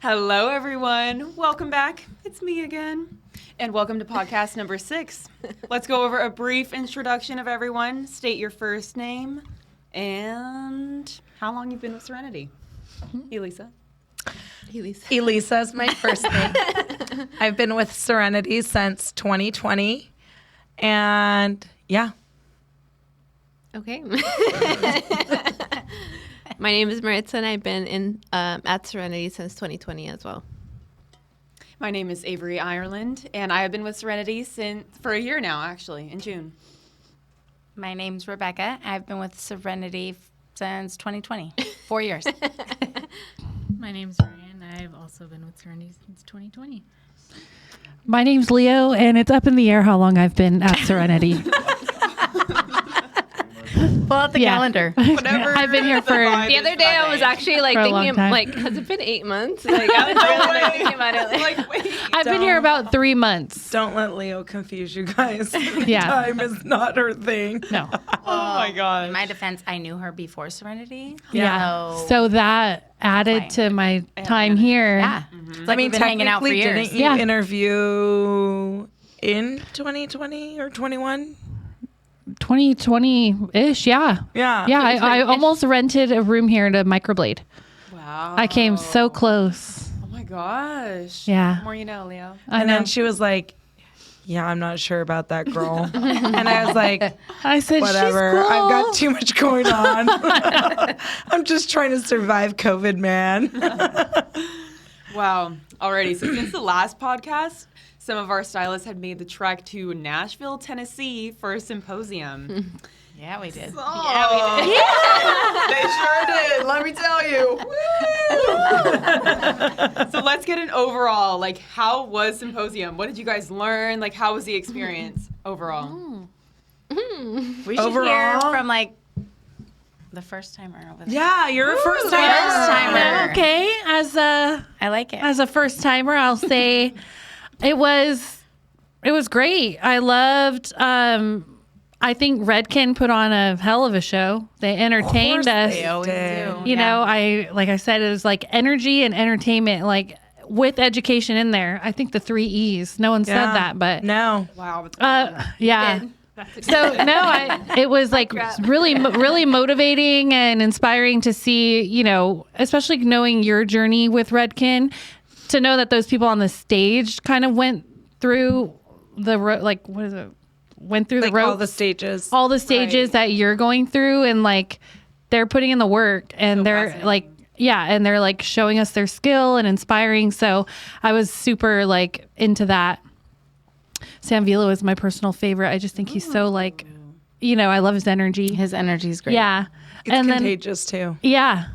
Hello, everyone. Welcome back. It's me again. And welcome to podcast number 6. Let's go over a brief introduction of everyone. State your first name and how long you've been with Serenity. Elisa. Elisa is my first name. I've been with Serenity since 2020. And yeah. Okay. My name is Maritza, and I've been at Serenity since 2020 as well. My name is Avery Ireland, and I have been with Serenity for a year now, actually, in June. My name's Rebecca. I've been with Serenity since 2020, 4 years. My name's Ryan. I've also been with Serenity since 2020. My name's Leo, and it's up in the air how long I've been at Serenity. Pull out the calendar. Whatever. I've been here for The other day, I was actually like For a thinking, long time. like, has it been 8 months? Like, I was really like, thinking about it. Like, wait. I've been here about 3 months. Don't let Leo confuse you guys. Yeah. Time is not her thing. No. Oh, my God. In my defense, I knew her before Serenity. Yeah. So, So that added fine. to my time here. yeah. It's like we've been hanging out for years. Didn't you Yeah. interview in 2020 or 21? 2020-ish, yeah. Yeah. Yeah, I almost rented a room here to microblade. Wow. I came so close. Oh, my gosh. Yeah. The more you know, Leo. I And know. then she was like, yeah, I'm not sure about that girl. And I was like, I said, whatever. she's cool. I've got too much going on. I'm just trying to survive COVID, man. Wow. Alrighty. So since the last podcast, some of our stylists had made the trek to Nashville, Tennessee for a symposium. Yeah, we did. Oh, they sure did. Let me tell you. So let's get an overall. Like, how was Symposium? What did you guys learn? Like, how was the experience overall? We should Overall? hear from like the first timer over there. Yeah, you're a first First timer. timer. Okay, as a I like it. first timer, I'll say it was great. I loved I think Redken put on a hell of a show. They entertained us. They always did. do. You know, like I said, it was like energy and entertainment, like with education in there. I think the 3 E's. No one said Yeah. that, but No. Wow. yeah. So no, it was like really motivating and inspiring to see, you know, especially knowing your journey with Redken, to know that those people on the stage kind of went through the went through Like the ropes, all the stages. Right. that you're going through, and like they're putting in the work, and So they're fascinating. like, yeah, and they're like showing us their skill and inspiring. So I was super like into that. Sam Vila is my personal favorite. I just think he's so like, you know, I love his energy. His energy's great. Yeah. It's and then, contagious too. yeah,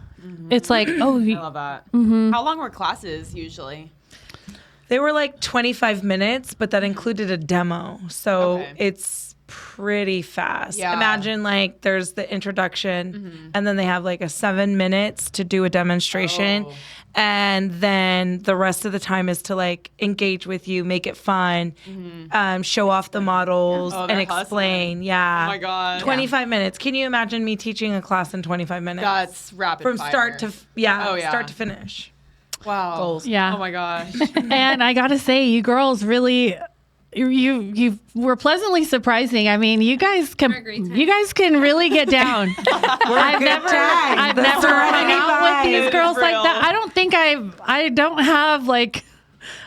it's like, oh, I love that. How long were classes usually? They were like 25 minutes, but that included a demo. So Okay. it's pretty fast. Yeah. Imagine like there's the introduction and then they have like a 7 minutes to do a demonstration. Oh. And then the rest of the time is to like engage with you, make it fun, show off the models Oh, and they're explain. hustling. Yeah. Oh my God. 25 minutes. Can you imagine me teaching a class in 25 minutes? That's rapid From fire. start to, Oh, yeah. start to finish. Wow. Goals. Yeah. Oh my gosh. and I gotta say, you girls really, you were pleasantly surprising. I mean, you guys can really get down. I've never hung out with these girls like that. I don't think I don't have like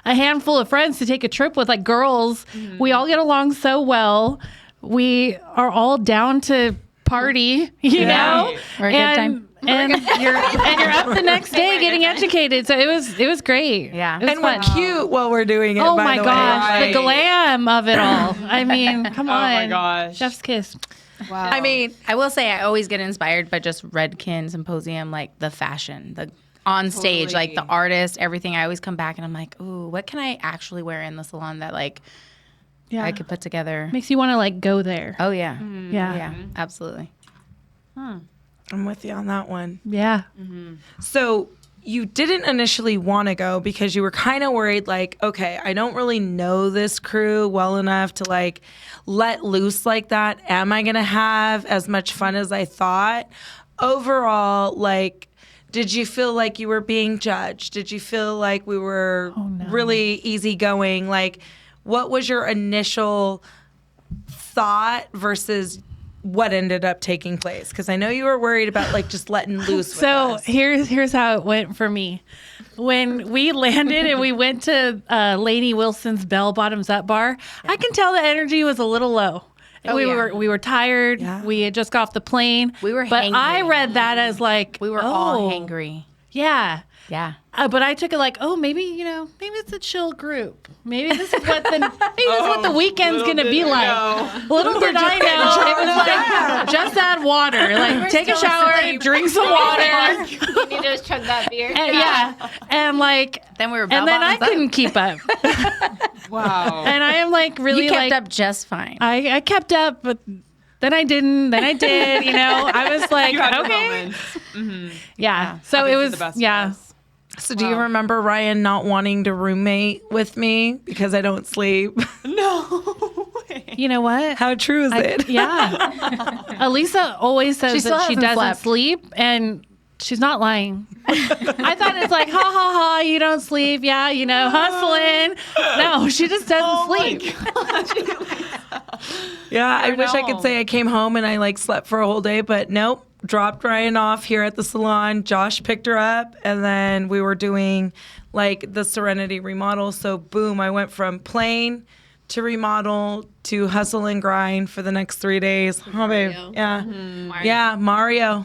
a handful of friends to take a trip with, like girls. We all get along so well. We are all down to party, you know, We're a good time. And you're up the next day getting educated. So it was great. Yeah. It was And fun. we're cute while we're doing it. Oh by my the gosh, way. the glam of it all. I mean, come on. Oh my gosh. Chef's kiss. Wow. I mean, I will say I always get inspired by just Redken Symposium, like the fashion, the on stage, like the Totally. artist, everything. I always come back and I'm like, ooh, what can I actually wear in the salon that like Yeah. I could put together? Makes you want to like go there. Oh yeah, Yeah. yeah, absolutely. I'm with you on that one. Yeah. So you didn't initially want to go because you were kind of worried, like, okay, I don't really know this crew well enough to like let loose like that. Am I going to have as much fun as I thought? Overall, like, Did you feel like you were being judged? Did you feel like we were really easygoing? Like, what was your initial thought versus what ended up taking place? Because I know you were worried about like just letting loose. So with us. here's how it went for me. When we landed and we went to Lady Wilson's Bell Bottoms Up bar, I can tell the energy was a little low. We were tired. Yeah. We had just got off the plane. We were but hangry. I read that as like We were all hangry. Yeah. Yeah. But I took it like, maybe it's a chill group. Maybe this is what the weekend's gonna be like. Little did I know, it was like just add water, like take a shower, drink some water. You need to chug that beer. And like Then we were and then I bell-bottoms up. couldn't keep up. Wow. And I am like really You kept like up just fine. I kept up, but then I didn't. Then I did. I was like, You had your okay, moments. Mm-hmm. yeah. So Happens it to was the best of yeah. us. So do you remember Ryan not wanting to roommate with me because I don't sleep? No way. You know what? How true is it? Yeah. Elisa always says She still that she hasn't doesn't slept. sleep, and she's not lying. I thought it's like, ha ha ha, you don't sleep. Yeah, hustling. No, she just doesn't sleep. Yeah, I You're wish I at could home. say I came home and I like slept for a whole day, but nope. Dropped Ryan off here at the salon. Josh picked her up, and then we were doing like the Serenity remodel. So boom, I went from plain to remodel to hustle and grind for the next 3 days. Oh, babe. Yeah. Yeah, Mario.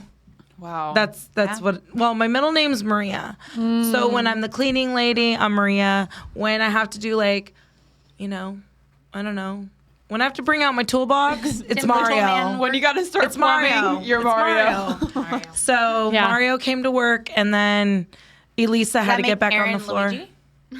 Wow. That's what. Well, my middle name's Maria. So when I'm the cleaning lady, I'm Maria. When I have to do like, I don't know. When I have to bring out my toolbox, it's Mario. when you got to start It's Mario. plumbing, you're It's Mario. Mario. So Yeah. Mario came to work, and then Elisa had to get back on the floor. Luigi?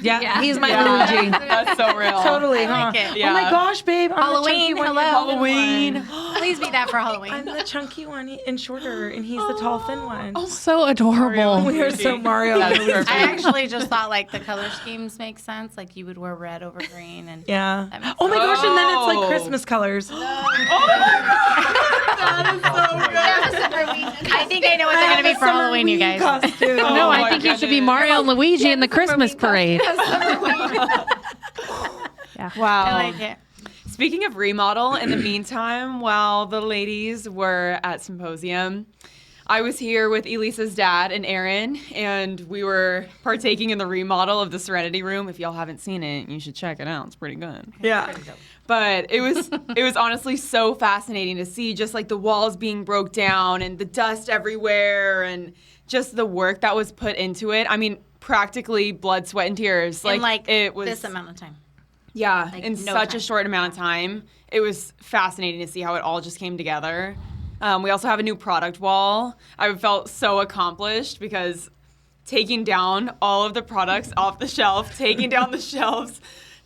Yeah, he's my Yeah. Luigi. That's so real. Totally, huh? like it. Yeah. Oh my gosh, babe. I'm Halloween, the chunky one. hello. Halloween. Please be that for Halloween. I'm the chunky one and shorter, and he's the tall, thin one. So adorable. We are so Mario. That's and Luigi. perfect. I actually just thought like the color schemes make sense. Like you would wear red over green and Yeah. That makes Oh my gosh, and then it's Oh. like Christmas colors. I think I know what they're gonna be for Halloween, you guys. Costume. No, I my think you should be goodness. Mario and Luigi in the Christmas parade. Wow. I like it. Speaking of remodel, in the meantime, while the ladies were at Symposium, I was here with Elisa's dad and Aaron, and we were partaking in the remodel of the Serenity Room. If y'all haven't seen it, you should check it out. It's pretty good. Yeah. But it was honestly so fascinating to see just like the walls being broke down and the dust everywhere and just the work that was put into it. I mean, practically blood, sweat, and tears. In like it was this amount of time. Yeah, Like, in no such a time. short amount of time. It was fascinating to see how it all just came together. We also have a new product wall. I felt so accomplished because taking down all of the products off the shelf, taking down the shelves,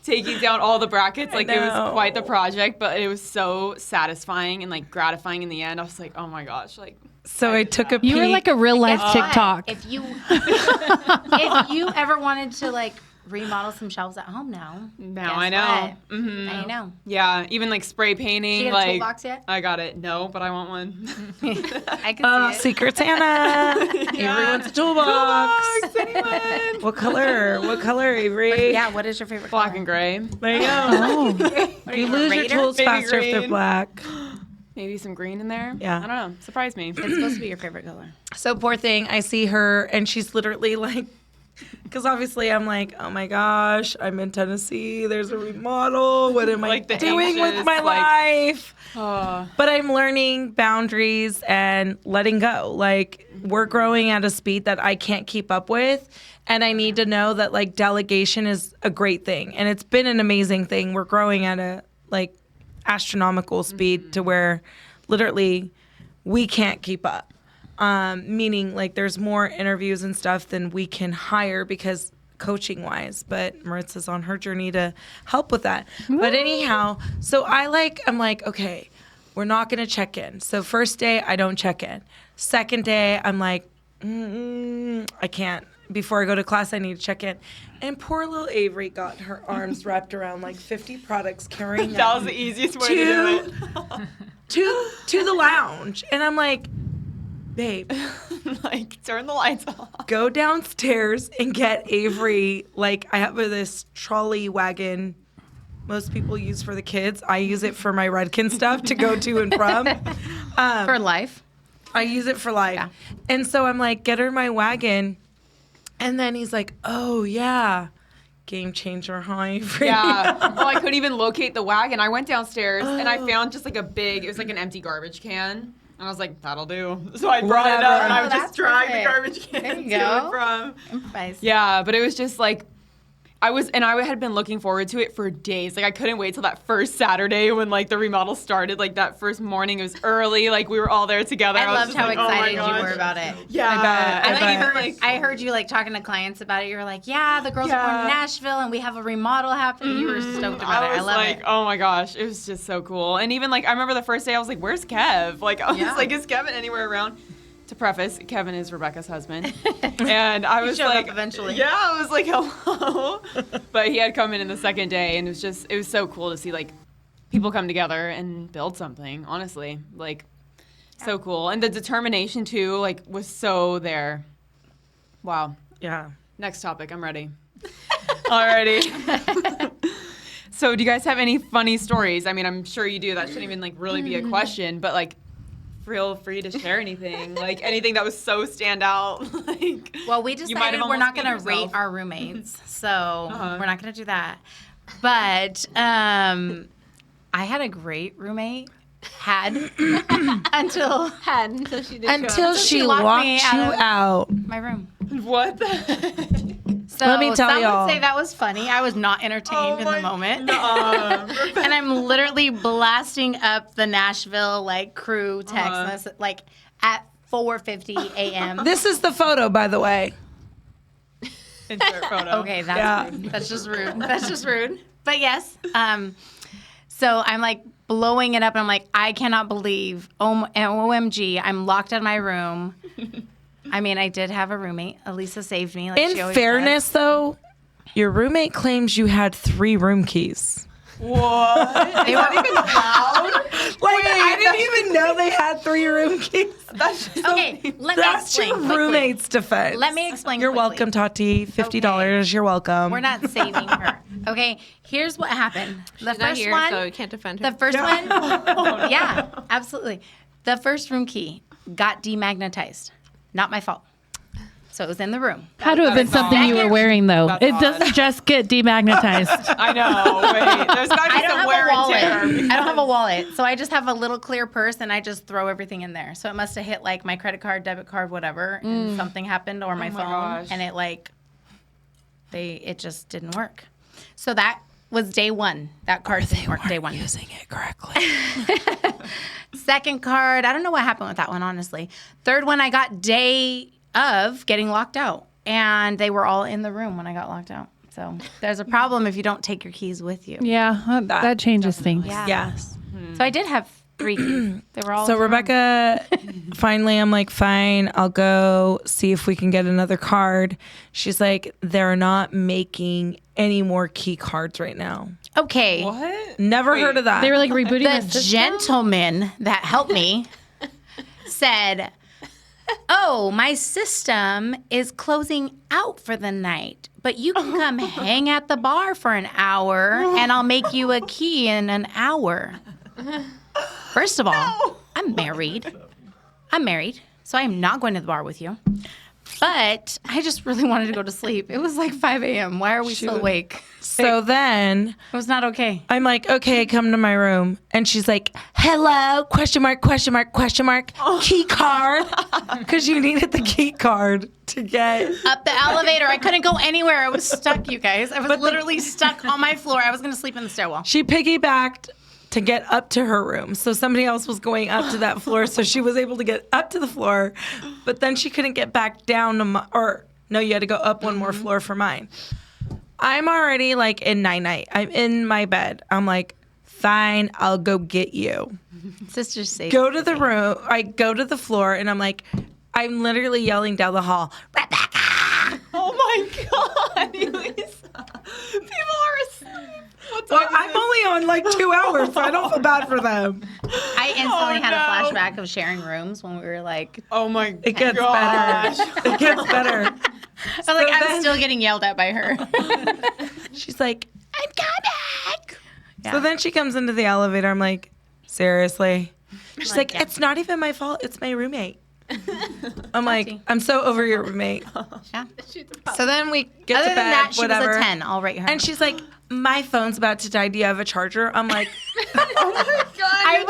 taking down all the brackets, like it was quite the project, but it was so satisfying and like gratifying in the end. I was like, oh my gosh, like So I took a peek. You were like a real life Guess what? TikTok. If you ever wanted to like remodel some shelves at home now guess I know. what? Mhm. Now you know. Yeah, even like spray painting. Do you get a like toolbox yet? I got it. No, but I want one. I can see it. Secret Santa. Everyone's a toolbox. Anyone? What color? What color, Avery? Yeah, what is your favorite Black color? and gray. There you go. What are You a lose your Raider? tools Baby faster if they're green. black. Maybe some green in there. Yeah. I don't know. Surprise me. It's supposed to be your favorite color. So poor thing, I see her and she's literally like, because obviously I'm like, oh my gosh, I'm in Tennessee. There's a remodel. What am Like I the doing with anxious, my like- life? Oh, But I'm learning boundaries and letting go. Like we're growing at a speed that I can't keep up with. And I need to know that like delegation is a great thing. And it's been an amazing thing. We're growing at a like astronomical speed to where literally we can't keep up. Meaning like there's more interviews and stuff than we can hire because coaching wise, but Maritza's on her journey to help with that. But anyhow, so I'm like, okay, we're not going to check in. So first day, I don't check in. Second day, I'm like, I can't. Before I go to class, I need to check in. And poor little Avery got her arms wrapped around like 50 products carrying that was the easiest way to do it. to the lounge. And I'm like, babe, like, turn the lights off. go downstairs and get Avery. Like, I have this trolley wagon most people use for the kids. I use it for my Redkin stuff to go to and from. For life. I use it for life. Yeah. And so I'm like, get her my wagon. And then he's like, oh, yeah. Game changer, huh, Avery? Yeah. Well, I couldn't even locate the wagon. I went downstairs and I found just like it was like an empty garbage can. And I was like, that'll do. So I brought it up and I would just drag the garbage can There you to go. and from. Improvise. Yeah, but it was just like, I had been looking forward to it for days. Like, I couldn't wait till that first Saturday when, like, the remodel started. Like, that first morning, it was early. Like, we were all there together. I was loved just how like, oh my excited you gosh. were about it. Yeah. I heard you like talking to clients about it. You were like, yeah, the girls are going to Nashville and we have a remodel happening. You were stoked about it. I was love like, it. oh my gosh, it was just so cool. And even like, I remember the first day I was like, where's Kev? Like, I was like, is Kevin anywhere around? To preface, Kevin is Rebecca's husband. And I was showed like, up eventually. Yeah, I was like, hello. But he had come in the second day and it was so cool to see like people come together and build something, honestly. Like, so cool. And the determination too, like, was so there. Wow. Yeah. Next topic, I'm ready. Alrighty. So do you guys have any funny stories? I mean, I'm sure you do. That shouldn't even like really be a question, but like, feel free to share anything. Like anything that was so stand out. Like, Well, we you might decided have we're not almost going to beat rate yourself. our roommates. So we're not going to do that. But I had a great roommate. Until She did Until she locked locked me you out of- out. my room. What the heck? So Let me tell some y'all. would say that was funny. I was not entertained in the moment. Nuh-uh. And I'm literally blasting up the Nashville like crew text message, like at 4:50 a.m. This is the photo, by the way. Insert photo. Okay, that's Yeah. rude. That's just rude. That's just rude. But yes. So I'm like blowing it up, and I'm like, I cannot believe, OMG, I'm locked in my room. I mean, I did have a roommate. Elisa saved me. Like she In always fairness, though, your roommate claims you had 3 room keys. What? does. They were even loud. Like, I didn't even know they had 3 room keys. Okay, let me That's explain your quickly. roommate's defense. Let me explain You're quickly. welcome, Tati. $50. You're welcome. We're not saving her. Okay, here's what happened. The She's not first here, one, so you can't defend her. the first one, yeah, absolutely. The first room key got demagnetized. Not my fault. So it was in the room. Had to have been something you were wearing, though. That's It odd. doesn't just get demagnetized. I know. Wait, there's got to I be don't some have wear a wallet. and tear. I don't have a wallet. So I just have a little clear purse and I just throw everything in there. So it must have hit like my credit card, debit card, whatever, and something happened or my phone gosh. and it like it just didn't work. So that was day 1. That card didn't work day 1. using it correctly. Second card, I don't know what happened with that one, honestly. Third one, I got day of getting locked out. And they were all in the room when I got locked out. So there's a problem if you don't take your keys with you. Yeah, that changes things. Yeah. Yes. So I did have 3 keys. They were all So in the room. Rebecca, finally, I'm like, fine, I'll go see if we can get another card. She's like, they're not making any more key cards right now. Okay. What? Never heard of that. They were like rebooting The the system. gentleman that helped me said, oh, my system is closing out for the night, but you can come hang at the bar for an hour and I'll make you a key in an hour. First of all, I'm married, so I am not going to the bar with you. But I just really wanted to go to sleep. It was like 5 a.m. Why are we still awake? So then It was not okay. I'm like, okay, come to my room. And she's like, hello, question mark, key card. Because you needed the key card to get. Up the elevator. I couldn't go anywhere. I was stuck, you guys. I was literally stuck on my floor. I was going to sleep in the stairwell. She piggybacked to get up to her room. So somebody else was going up to that floor. So she was able to get up to the floor. But then she couldn't get back down to no, you had to go up one more floor for mine. I'm already like in night-night. I'm in my bed. I'm like, fine, I'll go get you. Sister's safe. Go to the room. I go to the floor and I'm literally yelling down the hall, Rebecca! Oh my God, Elisa. People are asleep. What time Well, is I'm it? only on like 2 hours, so I don't feel bad for them. I instantly had a flashback of sharing rooms when we were like, Oh my It gets better. It gets better. I was like, I'm still getting yelled at by her. She's like, I'm coming. so then she comes into the elevator. I'm like, seriously? She's like, yeah. it's not even my fault. It's my roommate. I'm like, I'm so over your roommate. Yeah. So then we get Other to than bed, that, she whatever. was a 10. I'll rate her. And she's like, my phone's about to die. Do you have a charger? I'm like, I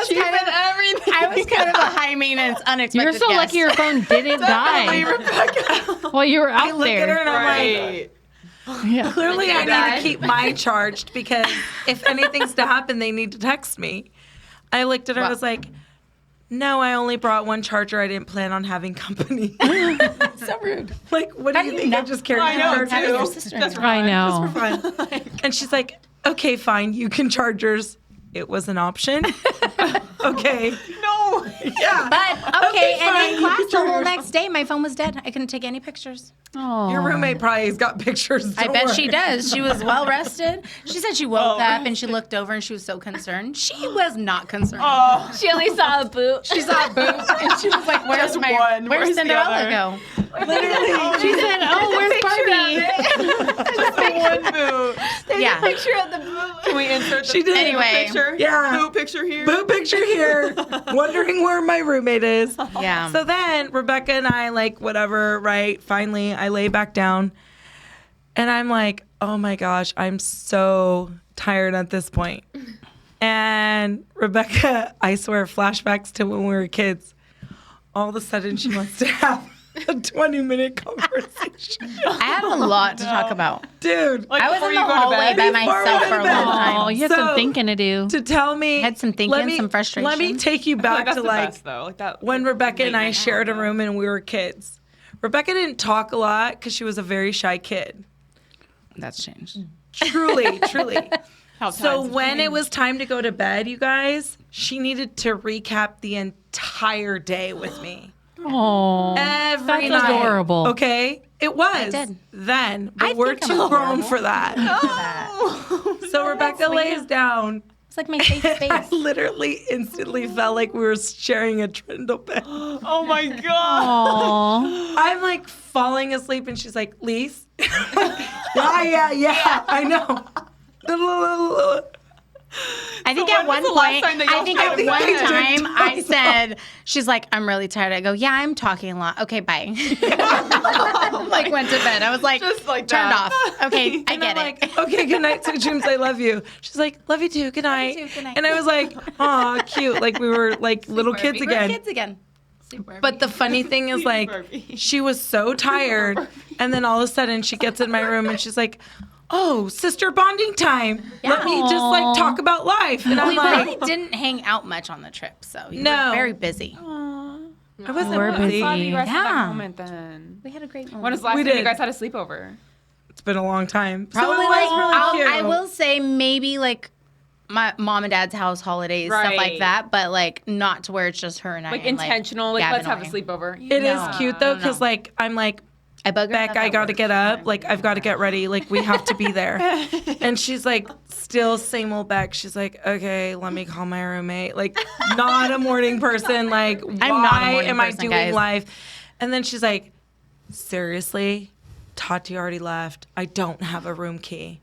was kind of a high maintenance, unexpected You're so guest. lucky your phone didn't die. Well, you were out I look at her there. and I'm like, Yeah. clearly I need to keep mine charged because if anything's to happen, they need to text me. I looked at her and was like, no, I only brought one charger. I didn't plan on having company. So rude. Like, what do you think? I just carried I know, your Having charger. your sister. That's I know. Fine. And she's like, okay, fine. You can charge yours. It was an option. Okay. No. Yeah. But, okay, and fine. in class the whole next day, my phone was dead. I couldn't take any pictures. Oh. Your roommate probably has got pictures. I Don't bet worry. she does. She was well rested. She said she woke up and she looked over and she was so concerned. She was not concerned. She only saw a boot. She saw a boot and she was like, "Where's Just my one. where's Where's the Cinderella other? go?" She said, "Oh, where's Barbie?" Just the one boot. Yeah. Picture of the boot. Can we insert the She did. Anyway. picture? Yeah. Boot picture here. Boo picture here. Wondering where my roommate is. Yeah. So then Rebecca and I, like, whatever, right? Finally, I lay back down. And I'm like, oh my gosh, I'm so tired at this point. And Rebecca, I swear, flashbacks to when we were kids. All of a sudden, she wants to have a 20-minute conversation. I have a lot to talk about. Dude, Like I was before in you the go to hallway bed. by Before we myself go for a to long bed. Oh, time. you have So- some thinking to do. to tell me. Had some thinking, let me, some frustration. Let me take you back That's to the like best, though. Like that. when Rebecca and I late shared a night. room and we were kids. Rebecca didn't talk a lot because she was a very shy kid. That's changed. Truly, truly. How So times have when it changed. was time to go to bed, you guys, she needed to recap the entire day with me. Oh, Every that's night. adorable. Okay? It was did. then, but I we're think I'm too grown adorable. for that. So Rebecca lays down. It's like my safe I space. literally instantly felt like we were sharing a trundle bed. Oh my god. Aw. I'm like falling asleep, and she's like, "Lise, yeah, I know." I think So at when one was the last point, time that y'all I think tried at to one bed? time I said, she's like, I'm really tired. I go, yeah, I'm talking a lot. Okay, bye. Like went to bed. I was like, Just like turned that. off. Okay, I And get I'm it. like, "Okay, good night, sweet dreams. I love you." She's like, "Love you too. Good night." too, good night. And I was like, "Aw, cute." Like we were like little kids We're again. kids again. But the funny thing is, like, Barbie. she was so tired, and then all of a sudden she gets in my room and she's like, "Oh, sister bonding time. Let me just like talk about life." And I'm We like, really didn't hang out much on the trip, so you No. were very busy. I wasn't We're busy. busy. Glad you guys had that Yeah. moment then. We had a great moment. When was the last We time you did. guys had a sleepover? It's been a long time. So Probably it was like really cute. I will say maybe like my mom and dad's house holidays, stuff Right. like that, but like not to where it's just her and I. Like and, intentional, like Gavin let's have a away. sleepover. It is No. cute though, No. because like I'm like, I bug her Beck, enough I at got to work. get up. Like I've got to get ready. Like we have to be there. And she's like, still same old Beck. She's like, okay, let me call my roommate. Like not a morning person. Like why not a morning am I person, doing guys. life? And then she's like, seriously, Tati already left. I don't have a room key.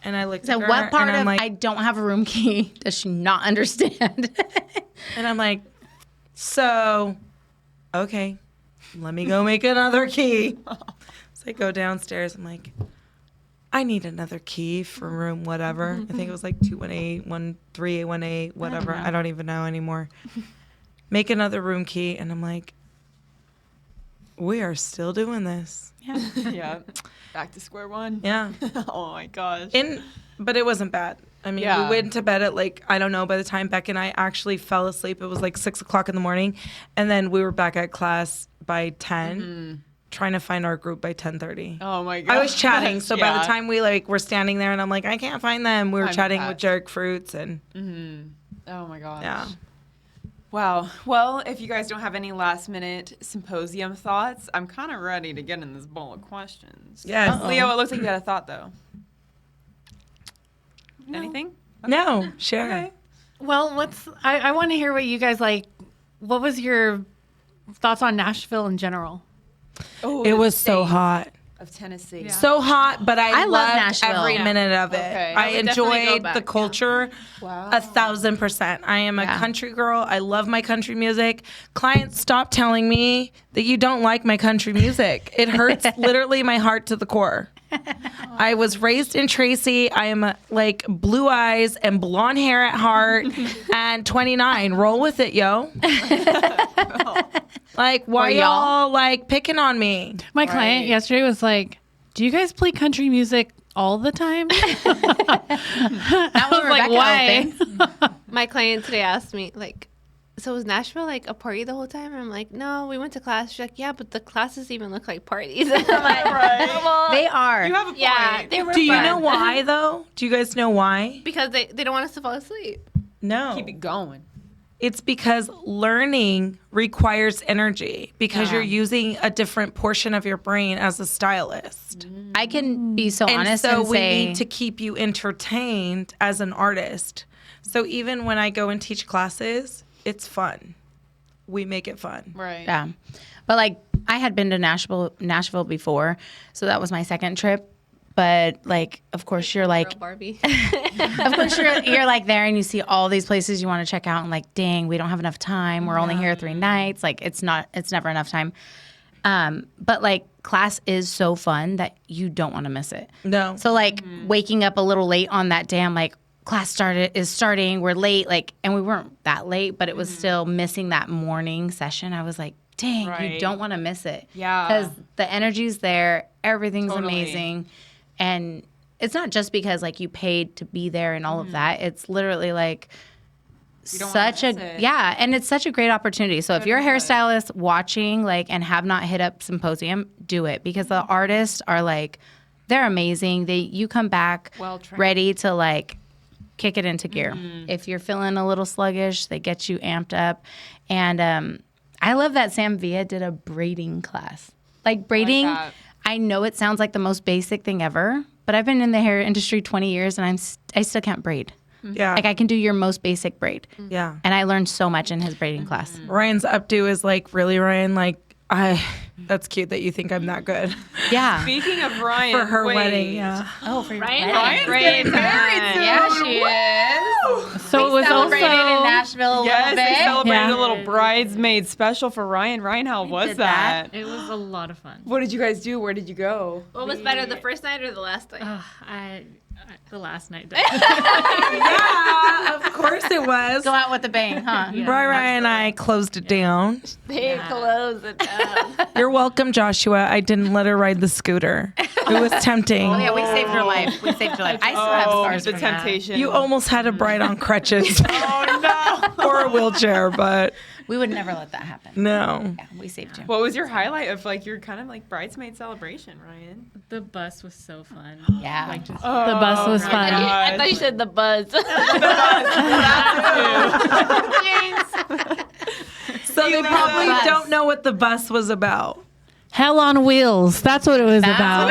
And I looked So at her what part and I'm of like, I don't have a room key does she not understand? and I'm like, so, okay, let me go make another key. So I go downstairs. I'm like, I need another key for room whatever. I think it was like 218, 13818, whatever. I don't even know anymore. Make another room key. And I'm like, we are still doing this. Yeah. Back to square one. Yeah. Oh my gosh. But it wasn't bad. I mean, Yeah. we went to bed at like, I don't know, by the time Beck and I actually fell asleep, it was like 6 o'clock in the morning. And then we were back at class by 10, trying to find our group by 10:30. Oh my god. I was chatting. So by the Yeah. time we like were standing there and I'm like, I can't find them. We were Time chatting passed. with Jerk Fruits and Oh my gosh. yeah. Wow. Well, if you guys don't have any last minute symposium thoughts, I'm kind of ready to get in this bowl of questions. Yes. Leo, it looks like you had a thought though. Anything? No, share. Okay. Well, I want to hear what you guys like. What was your thoughts on Nashville in general? Oh, It the was so state hot. of Tennessee. So hot, but I love loved Nashville. every minute of it. Okay. I would definitely go enjoyed back, the yeah. culture Wow. 1,000%. I am a Yeah. country girl. I love my country music. Clients, stop telling me that you don't like my country music. It hurts literally my heart to the core. I was raised in Tracy. I am like blue eyes and blonde hair at heart and 29. Roll with it, yo. Like, why Or y'all. y'all like picking on me? My client yesterday was like, "Do you guys play country music all the time?" That was like, why? My client today asked me, like, so was Nashville like a party the whole time? And I'm like, no, we went to class. She's like, yeah, but the classes even look like parties. And I'm like, well, They are. You have a point. yeah, they were Do you fun. know why, though? Do you guys know why? Because they don't want us to fall asleep. No. Keep it going. It's because learning requires energy because you're using a different portion of your brain as a stylist. I can be so And honest so and we say, need to keep you entertained as an artist. So even when I go and teach classes, it's fun. We make it fun. Right. yeah. But like, I had been to Nashville before, so that was my second trip. But like, of course, you're like, Girl Barbie. of course, you're like there, and you see all these places you want to check out, and like, dang, we don't have enough time. We're only here 3 nights. Like, it's never enough time. But like, class is so fun that you don't want to miss it. No. So like, waking up a little late on that day, I'm like, class is starting. We're late, like, and we weren't that late, but it was still missing that morning session. I was like, dang, you Right. don't want to miss it. Yeah. Because the energy's there, everything's Totally. amazing, and it's not just because like you paid to be there and all of that. It's literally like You don't wanna such a miss it. yeah, and it's such a great opportunity. So if you're a 100%. hairstylist watching like and have not hit up Symposium, do it, because the artists are like, they're amazing. You come back Well-trained. ready to like kick it into gear. If you're feeling a little sluggish, they get you amped up. And I love that Sam Villa did a braiding class. Like braiding, that. I know it sounds like the most basic thing ever, but I've been in the hair industry 20 years and I still can't braid. Yeah. Like I can do your most basic braid. Yeah. And I learned so much in his braiding class. Ryan's updo is like, really, Ryan? Like, that's cute that you think I'm that good. Yeah. Speaking of Ryan, For her wait. wedding, yeah. Oh, for your Ryan's wedding. getting married soon. Yeah, she is. So it was Celebrated in also Nashville a Yes, little they bit. celebrated Yeah. a little bridesmaid special for Ryan. Ryan, how was did that? that. It was a lot of fun. What did you guys do? Where did you go? What was better, the first night or the last night? The last night. Yeah, of course it was. Go out with a bang, huh? Ryan and I closed it down. They closed it down. You're welcome, Joshua. I didn't let her ride the scooter. It was tempting. Oh, yeah, we saved her life. We saved her life. I still have scars the from that. temptation. You almost had a bride on crutches. Oh no! Or a wheelchair, but We would never let that happen. no. Yeah, we saved you. What was your highlight of like your kind of like bridesmaid celebration, Ryan? The bus was so fun. Yeah. Like just the bus was fun. I thought you said the buzz. So they probably don't know what the bus was about. Hell on Wheels. That's what it was about.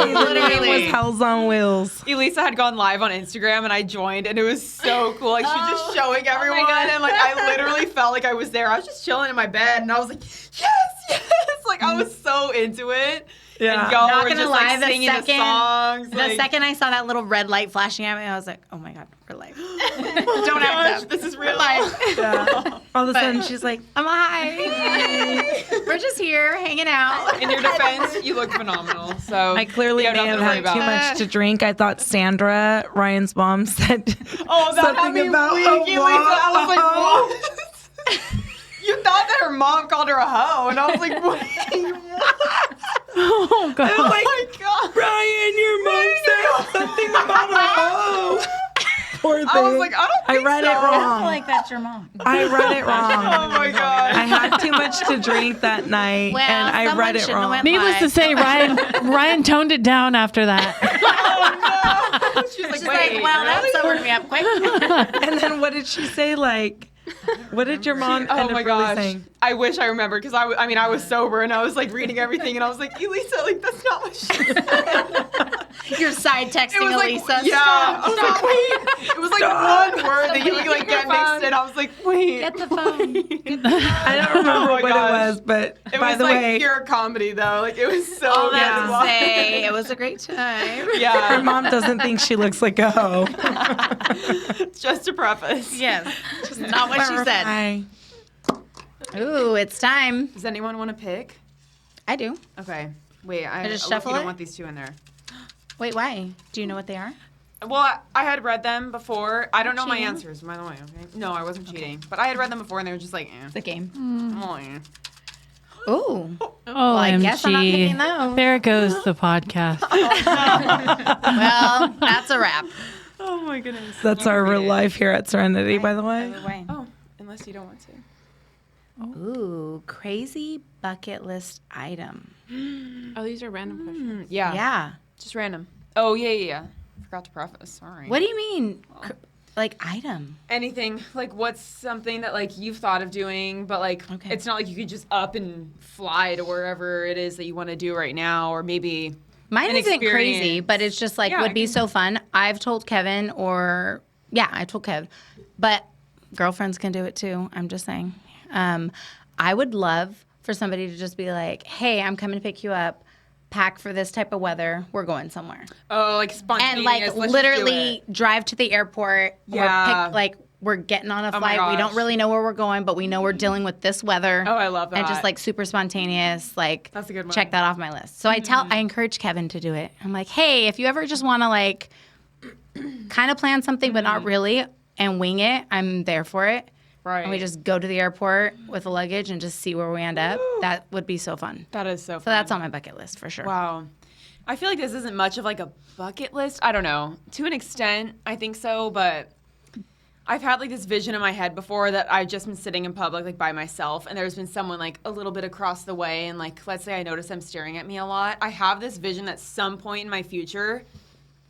Literally, it was Hell's on Wheels. Elisa had gone live on Instagram and I joined and it was so cool. Like she was just showing everyone and like I literally felt like I was there. I was just chilling in my bed and I was like, yes. Like I was so into it. Yeah. And y'all Not were gonna just lie, like the singing the second- songs. The like, second I saw that little red light flashing at me, I was like, oh my God, we're live. Don't act up. this is real life. Yeah. All of a sudden, she's like, I'm hi. We're just here hanging out. In your defense, you look phenomenal. So I clearly you have may nothing have to worry had too about. much to drink. I thought Sandra, Ryan's mom, said Oh, that had something me about weak, a Elisa. I was like, hoe. what? You thought that her mom called her a hoe, and I was like, wait, what? Oh God. Oh my god. Ryan, your mom said something about a hoe. Poor thing. I was like, I don't think I read so. it wrong. Like that's your mom. I read it wrong. Oh my god. I had too much to drink that night, Well, and I someone read it shouldn't have wrong. went Needless to say, Ryan toned it down after that. Oh no. She's like, She's wait, like, well, that really? sobered me up quick. And then what did she say? Like, what did your mom Oh end my up really gosh. saying? I wish I remember because I mean, I was sober and I was like reading everything and I was like, Elisa, like, that's not what she said. You're side texting Elisa. Yeah. I was like, wait. It was like one word that you would like get mixed in. I was like, wait. Get the phone. I don't remember what it was, but It by was the like way, pure comedy though. Like it was so All good. that to to watch. say, it was a great time. her Yeah. mom doesn't think she looks like a hoe. Just to preface. Yes. Just not what she said. Hi. Ooh, it's time. Does anyone want to pick? I do. Okay. Wait, I just look, shuffle you it? don't want these two in there. Wait, why? Do you know what they are? Well, I had read them before. I don't know my Cheating? answers, by the way. Okay. No, I wasn't cheating, but I had read them before, and they were just like, eh. The game. Oh, yeah. Ooh. Oh, I guess I'm not picking those. There goes the podcast. Well, that's a wrap. Oh my goodness. That's our real life here at Serenity, by the way. Oh, unless you don't want to. Ooh, crazy bucket list item. Oh, these are random questions. Yeah. Yeah. Just random. Oh, yeah. Forgot to preface. Sorry. What do you mean? Like item? Anything. Like, what's something that, like, you've thought of doing, but, like, Okay. it's not like you could just up and fly to wherever it is that you want to do right now, or maybe Mine an isn't crazy, experience. but it's just like Yeah, would I be can- so fun. I've told Kevin I told Kev, but girlfriends can do it too. I'm just saying. I would love for somebody to just be like, hey, I'm coming to pick you up. Pack for this type of weather. We're going somewhere. Oh, like spontaneous. And like let's just do literally it. drive to the airport. Yeah. We're getting on a Oh my flight. We don't gosh. really know where we're going, but we know we're dealing with this weather. Oh, I love that. And just like super spontaneous, like That's a good one. check that off my list. So I encourage Kevin to do it. I'm like, hey, if you ever just want to like kind of plan something but not really and wing it, I'm there for it. Right. And we just go to the airport with the luggage and just see where we end up. That would be so fun. That is so So fun. that's on my bucket list for sure. Wow. I feel like this isn't much of like a bucket list. I don't know. To an extent, I think so, but I've had like this vision in my head before that I've just been sitting in public like by myself and there's been someone like a little bit across the way and like let's say I notice them staring at me a lot. I have this vision that some point in my future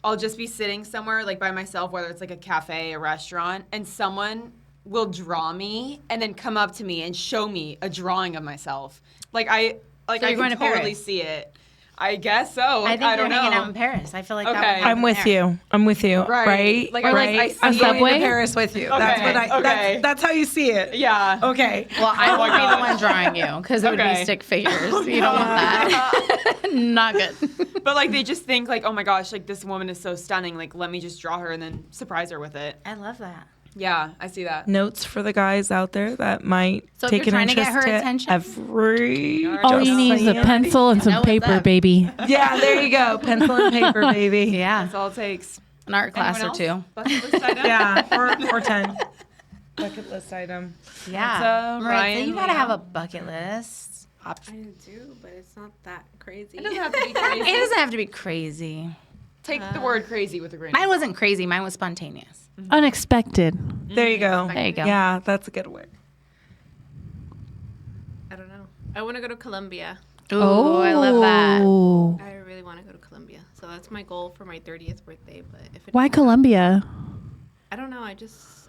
I'll just be sitting somewhere like by myself, whether it's like a cafe, a restaurant, and someone will draw me and then come up to me and show me a drawing of myself. Like I So you're can going to totally Paris? see it. I guess so. Like, I think I you're don't hanging know. out in Paris. I feel like that Okay. would happen I'm with there. you. I'm with you. Right. Right. Like, I right. see I'm it. going Subway? to Paris with you. That's Okay, what I. okay. That's how you see it. Yeah. Okay. Well, I Oh my won't be the gosh. one drawing you because it would be Okay. stick figures. You don't want that. Not good. But like they just think like, oh my gosh, like this woman is so stunning. Like let me just draw her and then surprise her with it. I love that. Yeah, I see that. Notes for the guys out there that might So if take you're an trying to get interest her attention- every. All All Just you need is a saying. pencil and Know some what's paper, up. baby. Yeah, there you go. Pencil and paper, baby. Yeah, That's all it takes. an art class Anyone or else? two. Bucket list item? Yeah, or 10. Bucket list item. Yeah, So, Maritza, Ryan, you gotta Leo. have a bucket list. I do, but it's not that crazy. It doesn't have to be It crazy. doesn't have to be crazy. Take the word crazy with a grain. Mine wasn't crazy. Mine was spontaneous. Unexpected. There you go. There you go. Yeah, that's a good word. I don't know. I want to go to Colombia. Ooh, I love that. Oh. I really want to go to Colombia. So that's my goal for my 30th birthday. But if it Why Colombia? I don't know. I It's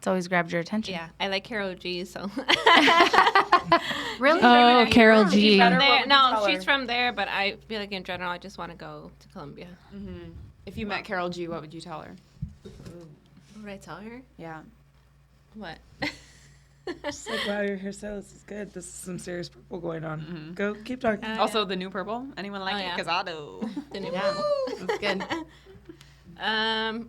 always grabbed your attention. yeah, I like Carol G. So Really? Oh, Carol G. she's from Better, what there. would you No, tell she's her? from there. But I feel like in general, I just want to go to Colombia. If you met Carol G, what would you tell her? What would I tell her? Yeah. What? It's like, wow, your hairstylist is good. This is some serious purple going on. Go, keep talking. Also, the new purple. Anyone like Oh, it? yeah. Because I do. The new Yeah, one. that's good.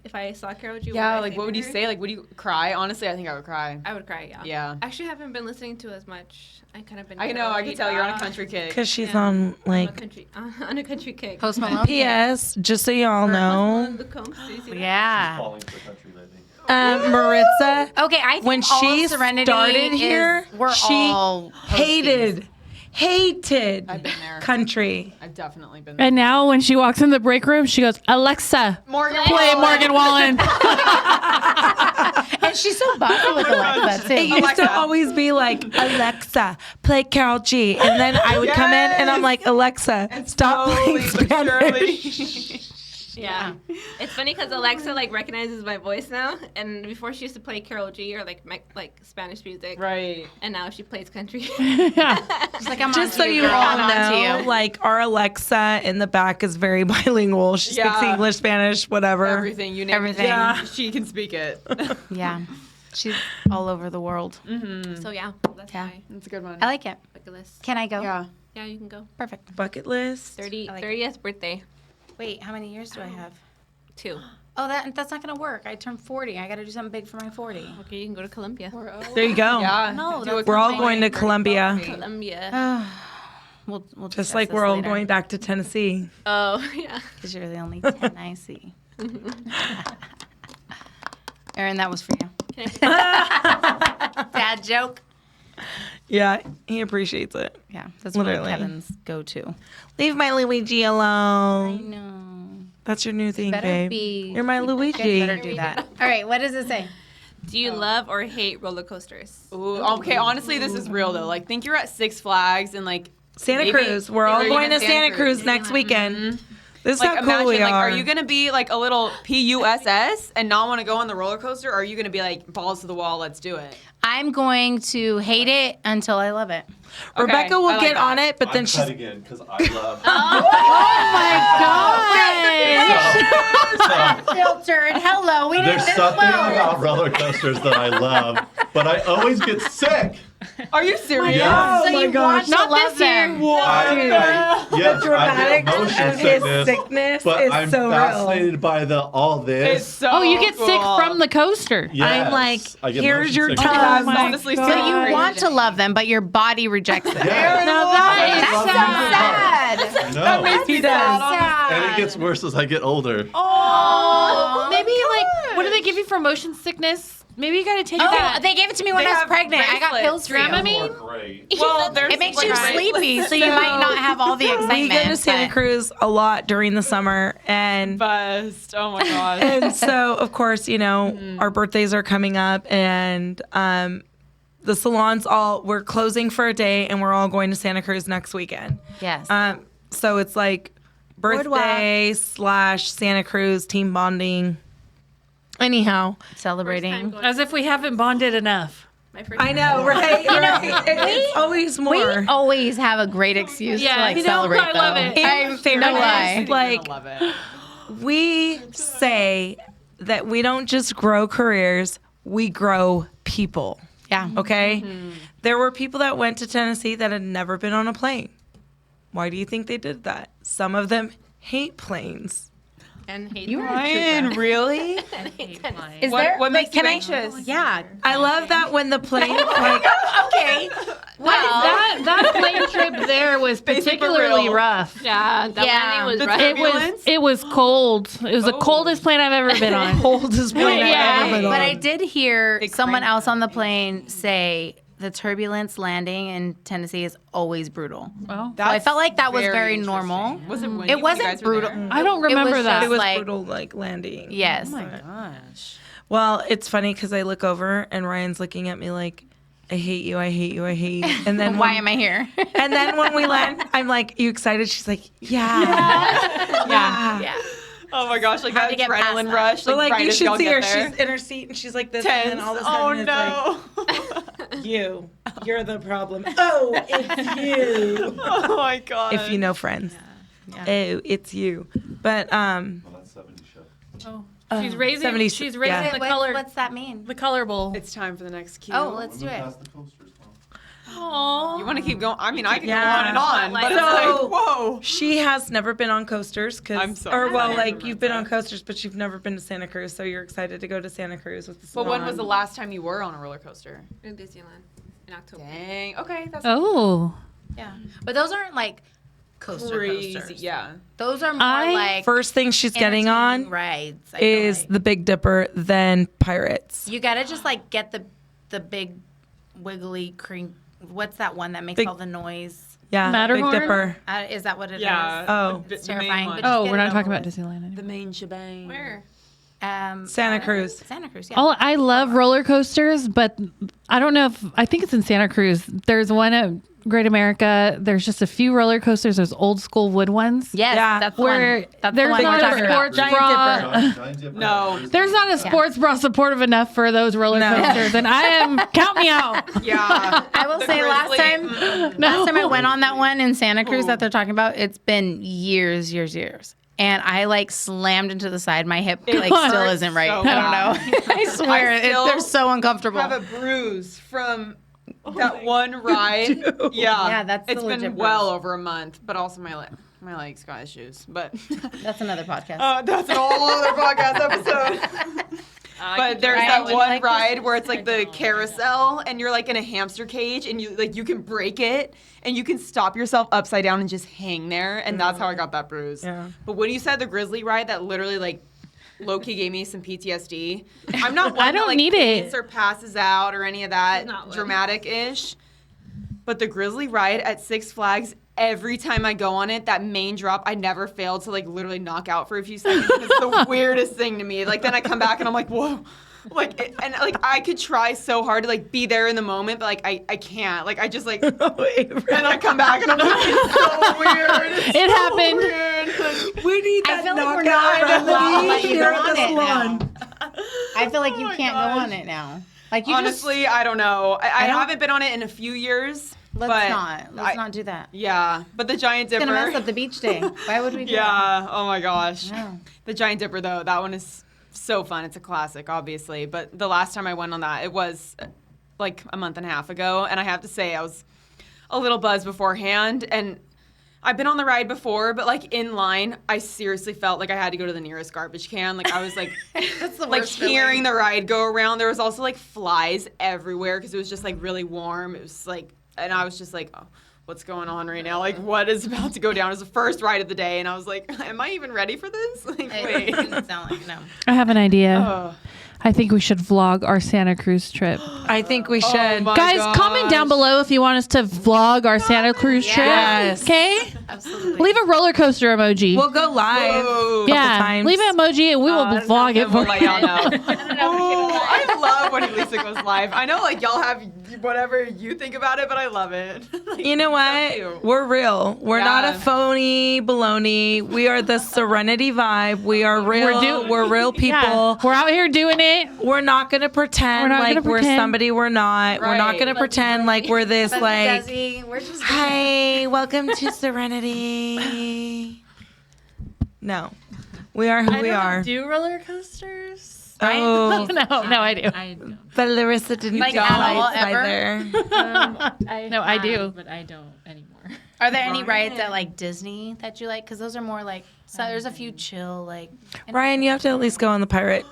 If I saw Carol G, Yeah, I like say what to would you her? say? Like, would you cry? Honestly, I think I would cry. I would cry. Yeah. Yeah. Actually, I haven't been listening to as much. I kind of been. I know. Karol I G can tell you're on a dog. country kick. Because she's Yeah. on, I'm a like, country on a country kick. Post Malone. P.S., just so y'all know, The combs, do you see that? Yeah. Falling for country lately. Maritza, Okay, I think when all she of Serenity started is- here, we're she all hated I've been there. country. I've definitely been there. And now when she walks in the break room, she goes, Alexa, Morgan play Wallen. Morgan Wallen. And she's so bossy with Alexa It too. used to always be like, Alexa, play Carol G. And then I would come in and I'm like, Alexa, stop playing Slowly but Spanish. surely. Yeah. It's funny because Alexa like recognizes my voice now, and before she used to play Karol G or like Spanish music, Right. and now she plays country. It's like I'm Just on so to you girl. all I'm on to know, you. like our Alexa in the back is very bilingual. She speaks Yeah. English, Spanish, whatever. Everything you name Everything. it, Yeah. she can speak it. Yeah. She's all over the world. So yeah, that's Yeah. my That's a good one. I like it. bucket list. Can I go? Yeah. Yeah, you can go. Perfect. Bucket list. 30th birthday. Wait, how many years do I have? 2. Oh, that's not gonna work. I turned 40. I got to do something big for my 40. Okay, you can go to Colombia. There you go. Yeah. No, Do a that's We're all not going to birthday Colombia, party. Colombia. We'll just discuss like this we're all later, going back to Tennessee. Oh, yeah. because you're the only 10 I see. Aaron, that was for you. Dad joke. Yeah, he appreciates it. Yeah, that's Literally. one of Kevin's go-to. Leave my Luigi I alone. know. That's your new thing, Better babe. be. You're my You Luigi. better do that. All right, what does it say? Do you love or hate roller coasters? Ooh, okay, honestly, this is real though. Like, think you're at Six Flags and like Santa maybe- Cruz. We're all Or going to even Santa Cruz next weekend. This is like how cool imagine, we like, are. are you gonna be like a little PUSS and not want to go on the roller coaster, or are you gonna be like balls to the wall, let's do it? I'm going to hate it until I love it. Rebecca will I like get that. on it, but then I'm she's cutting in because I love. Filtered. Hello. We did There's this something well. about roller coasters that I love, but I always get sick. Are you serious? Yeah. So you want to Not love this year. them. Yes, I get dramatics motion of his sickness, sickness but is I'm so real. fascinated by all It's this. so Oh, you get sick cool. from the coaster. Yes, I'm like, I get here's motion your sickness. tongue. That's honestly God. so So you crazy. want to love them, but your body rejects them. Yes. Now that I love Sad. them so much. No. He does. And it gets worse as I get older. Oh, maybe like what do they give you for motion sickness? Maybe you got to take Oh, that. they gave it to me when They I was have pregnant. I got bracelets. pills for you. Dramamine? Great. Well, there's It makes like, you right? sleepy, so you might not have all the We excitement. go to Santa but- Cruz a lot during the summer, and Best. Oh my gosh. and so of course, you know, our birthdays are coming up, and the salons we're closing for a day, and we're all going to Santa Cruz next weekend. Yes. So it's like birthday / Santa Cruz team bonding. Anyhow, Celebrating. As if we haven't bonded enough. My first I know, right? It's always more. We always have a great excuse to like you know, celebrate I love though. it. In No fairness, lie. like I love it. we say that we don't just grow careers, we grow people. Yeah. Okay? There were people that went to Tennessee that had never been on a plane. Why do you think they did that? Some of them hate planes. and hate You them. Ryan, really? Is What, there? what makes you can I- anxious? Yeah. I love that when the plane like Okay. Well, That plane trip there was particularly real. rough. Yeah, that Yeah. one was The rough. turbulence? It was cold. It was the coldest plane I've ever been on. coldest plane I've Yeah. ever been but on. I did hear They someone crank else on the plane say the turbulence landing in Tennessee is always brutal. Well, So I felt like that was very interesting. normal. Was it when It you wasn't guys were brutal. there? I don't remember was that. It was like- brutal, like landing. Yes. Gosh. Well, it's funny because I look over and Ryan's looking at me like, I hate you, I hate you, I hate you. And then Why am I here? And then when we land, I'm like, you excited? She's like, yeah. yeah. Oh my gosh, like How'd that you get past adrenaline that? rush. So like right you as should y'all see get her. there. She's in her seat and she's like this. Tense. And then all of a Oh sudden no. it's like, you're the problem. Oh, it's you. Oh my god. If you know friends. Oh, it's you. But Well, that's 70 show. she's raising. 70 She's raising yeah. the color. What's that mean? The color bowl. It's time for the next cue. Oh, let's do it. Past the coasters, Mom. Aww. You want to keep going? I mean, I can Yeah. go on and on, but it's So- like, whoa. she has never been on coasters I'm so or well, excited. like you've been on coasters, but you've never been to Santa Cruz, so you're excited to go to Santa Cruz with the But when was salon. the last time you were on a roller coaster? in Disneyland in October. Dang. Okay, that's Oh. Yeah. But those aren't like coaster crazy. coasters. Yeah. Those are more I- like First thing she's getting entertaining on rides. I feel is like. the Big Dipper, then Pirates. You gotta just like get the big wiggly cream. What's that one that makes Big- all the noise? Yeah, Matterhorn? Big Dipper. Is that what it is? Yeah. Oh. the It's main terrifying. one. But just Oh, get we're it not talking over about with. Disneyland. The main shebang. Where? Santa Cruz. Santa Cruz. Yeah. I love roller coasters, but I don't know if I think it's in Santa Cruz. There's one at Great America, there's just a few roller coasters. There's old school wood ones. Yes, Yeah. that's the Where one. That's there's the one not we're a talking about. sports bra. Giant Dipper. No. There's not a sports bra supportive enough for those roller coasters, and I am count me out. Yeah. I will say last time I went on that one in Santa Cruz that they're talking about, it's been years. And I like slammed into the side. My hip like still hurts isn't right. so I don't know. I swear, they're so uncomfortable. I have a bruise from that one ride. Yeah, that's the it's been legit well bruise. over a month, but also my legs got issues. But That's another podcast. that's an whole other podcast episode. But there's that one ride where it's like the carousel and you're like in a hamster cage and you can break it and you can stop yourself upside down and just hang there, and that's how I got that bruise. Yeah. But when you said the grizzly ride, that literally like low-key gave me some PTSD. I'm not one I don't that, like, need it. faints or passes out or any of that not one. dramatic-ish. But the grizzly ride at Six Flags, every time I go on it, that main drop, I never fail to like literally knock out for a few seconds. It's the weirdest thing to me. Like then I come back and I'm like, whoa. And I could try so hard to like be there in the moment, but like I can't. Like I just like and I come back and I'm like, it's so weird. It happened. Weird. We need I that feel like we're knockout not allowed to let remedy you here go at on the it salon. I feel like you can't go on it now. Like you Honestly, I don't know. I don't- haven't been on it in a few years. just but let's not do that. Yeah, but the Giant Dipper. It's gonna mess up the beach day. Why would we do that? Yeah. Oh my gosh. No. The Giant Dipper though, that one is so fun. It's a classic, obviously. But the last time I went on that, it was like a month and a half ago, and I have to say I was a little buzzed beforehand. And I've been on the ride before, but like in line, I seriously felt like I had to go to the nearest garbage can. Like I was like, That's the like worst hearing the ride go around. There was also like flies everywhere because it was just like really warm. It was like, and I was just like, oh, what's going on right now? Like what is about to go down? It was the first ride of the day, and I was like, am I even ready for this? Like It wait. doesn't sound like no. I have an idea. Oh. I think we should vlog our Santa Cruz trip. I think we should. my Guys, comment down gosh. below if you want us to vlog our Santa Cruz trip. Yes. Okay? Absolutely. Leave a roller coaster emoji. We'll go live. Whoa. yeah, times. leave an emoji and we will vlog it We'll for let you. y'all know. I love when Elisa goes live. I know like y'all have whatever you think about it, but I love it. Like, You know what? cute. We're real. We're not a Yeah. phony baloney. We are the Serenity Vibe. We are real. We're real people. Yeah, we're out here doing it. We're not gonna pretend We're not like gonna we're pretend. somebody we're not. We're not Right. gonna pretend like we're this like. Desi, we're just Hi, welcome to Serenity. No, we are who we are. Do roller coasters? Oh, No, I do. I don't. but Larissa didn't Like do at all, lights ever? either. No, I do. But I don't anymore. Are there any rides at like Disney that you like? Because those are more like, so there's a few chill like. Ryan, you have to at least go on the pirate.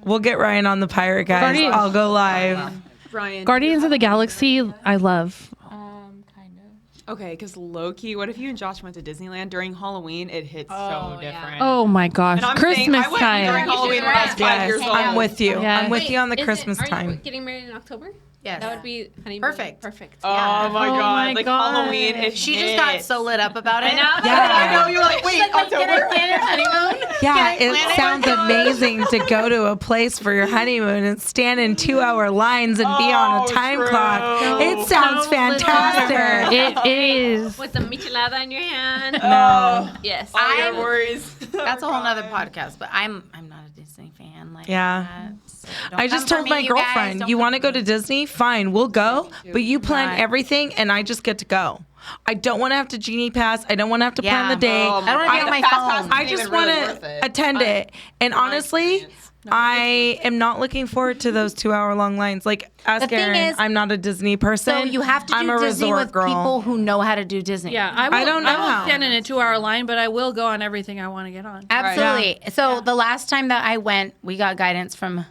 We'll get Ryan on the pirate, guys. Guardian- I'll go live. Brian. Guardians of the Galaxy, I love. Kind of. Okay, because low key, what if you and Josh went to Disneyland during Halloween? It hits so different. Oh my gosh, And I'm Christmas saying, I went during time. Halloween when I was 5 years old. I'm with you. Yeah. I'm with you on the Is Christmas are you time. getting married in October? Yes. That would be honeymoon. Perfect. Perfect. Oh my Oh god! my Like God. Halloween, it She just got hits. so lit up about it. Yeah. I know you're like, wait, October. Can I plan your honeymoon? Yeah, Can I plan it it? sounds amazing to go to a place for your honeymoon and stand in 2-hour lines and be on a time true. clock. It sounds fantastic. It is. With some michelada in your hand. No. Yes. All your I'm- worries. That's a whole nother podcast, but I'm not a Disney fan like Yeah. that. So don't I just come told for my me, you guys. girlfriend, Don't you come want to for go me." to Disney? Fine, we'll go. But you plan Right. everything and I just get to go. I don't want to have to Genie Pass. I don't want to have to plan Yeah. the day. Oh my I don't wanna God. be on my Fast phone. Pass isn't I just even want really to worth it. attend it. And honestly, experience. I am not looking forward to those 2-hour long lines. Like, ask The thing Erin, is- I'm not a Disney person. So you have to I'm do a Disney resort with girl. people who know how to do Disney. Yeah, I don't know I how. won't stand in a 2-hour line, but I will go on everything I want to get on. Absolutely. So the last time that I went, we got guidance from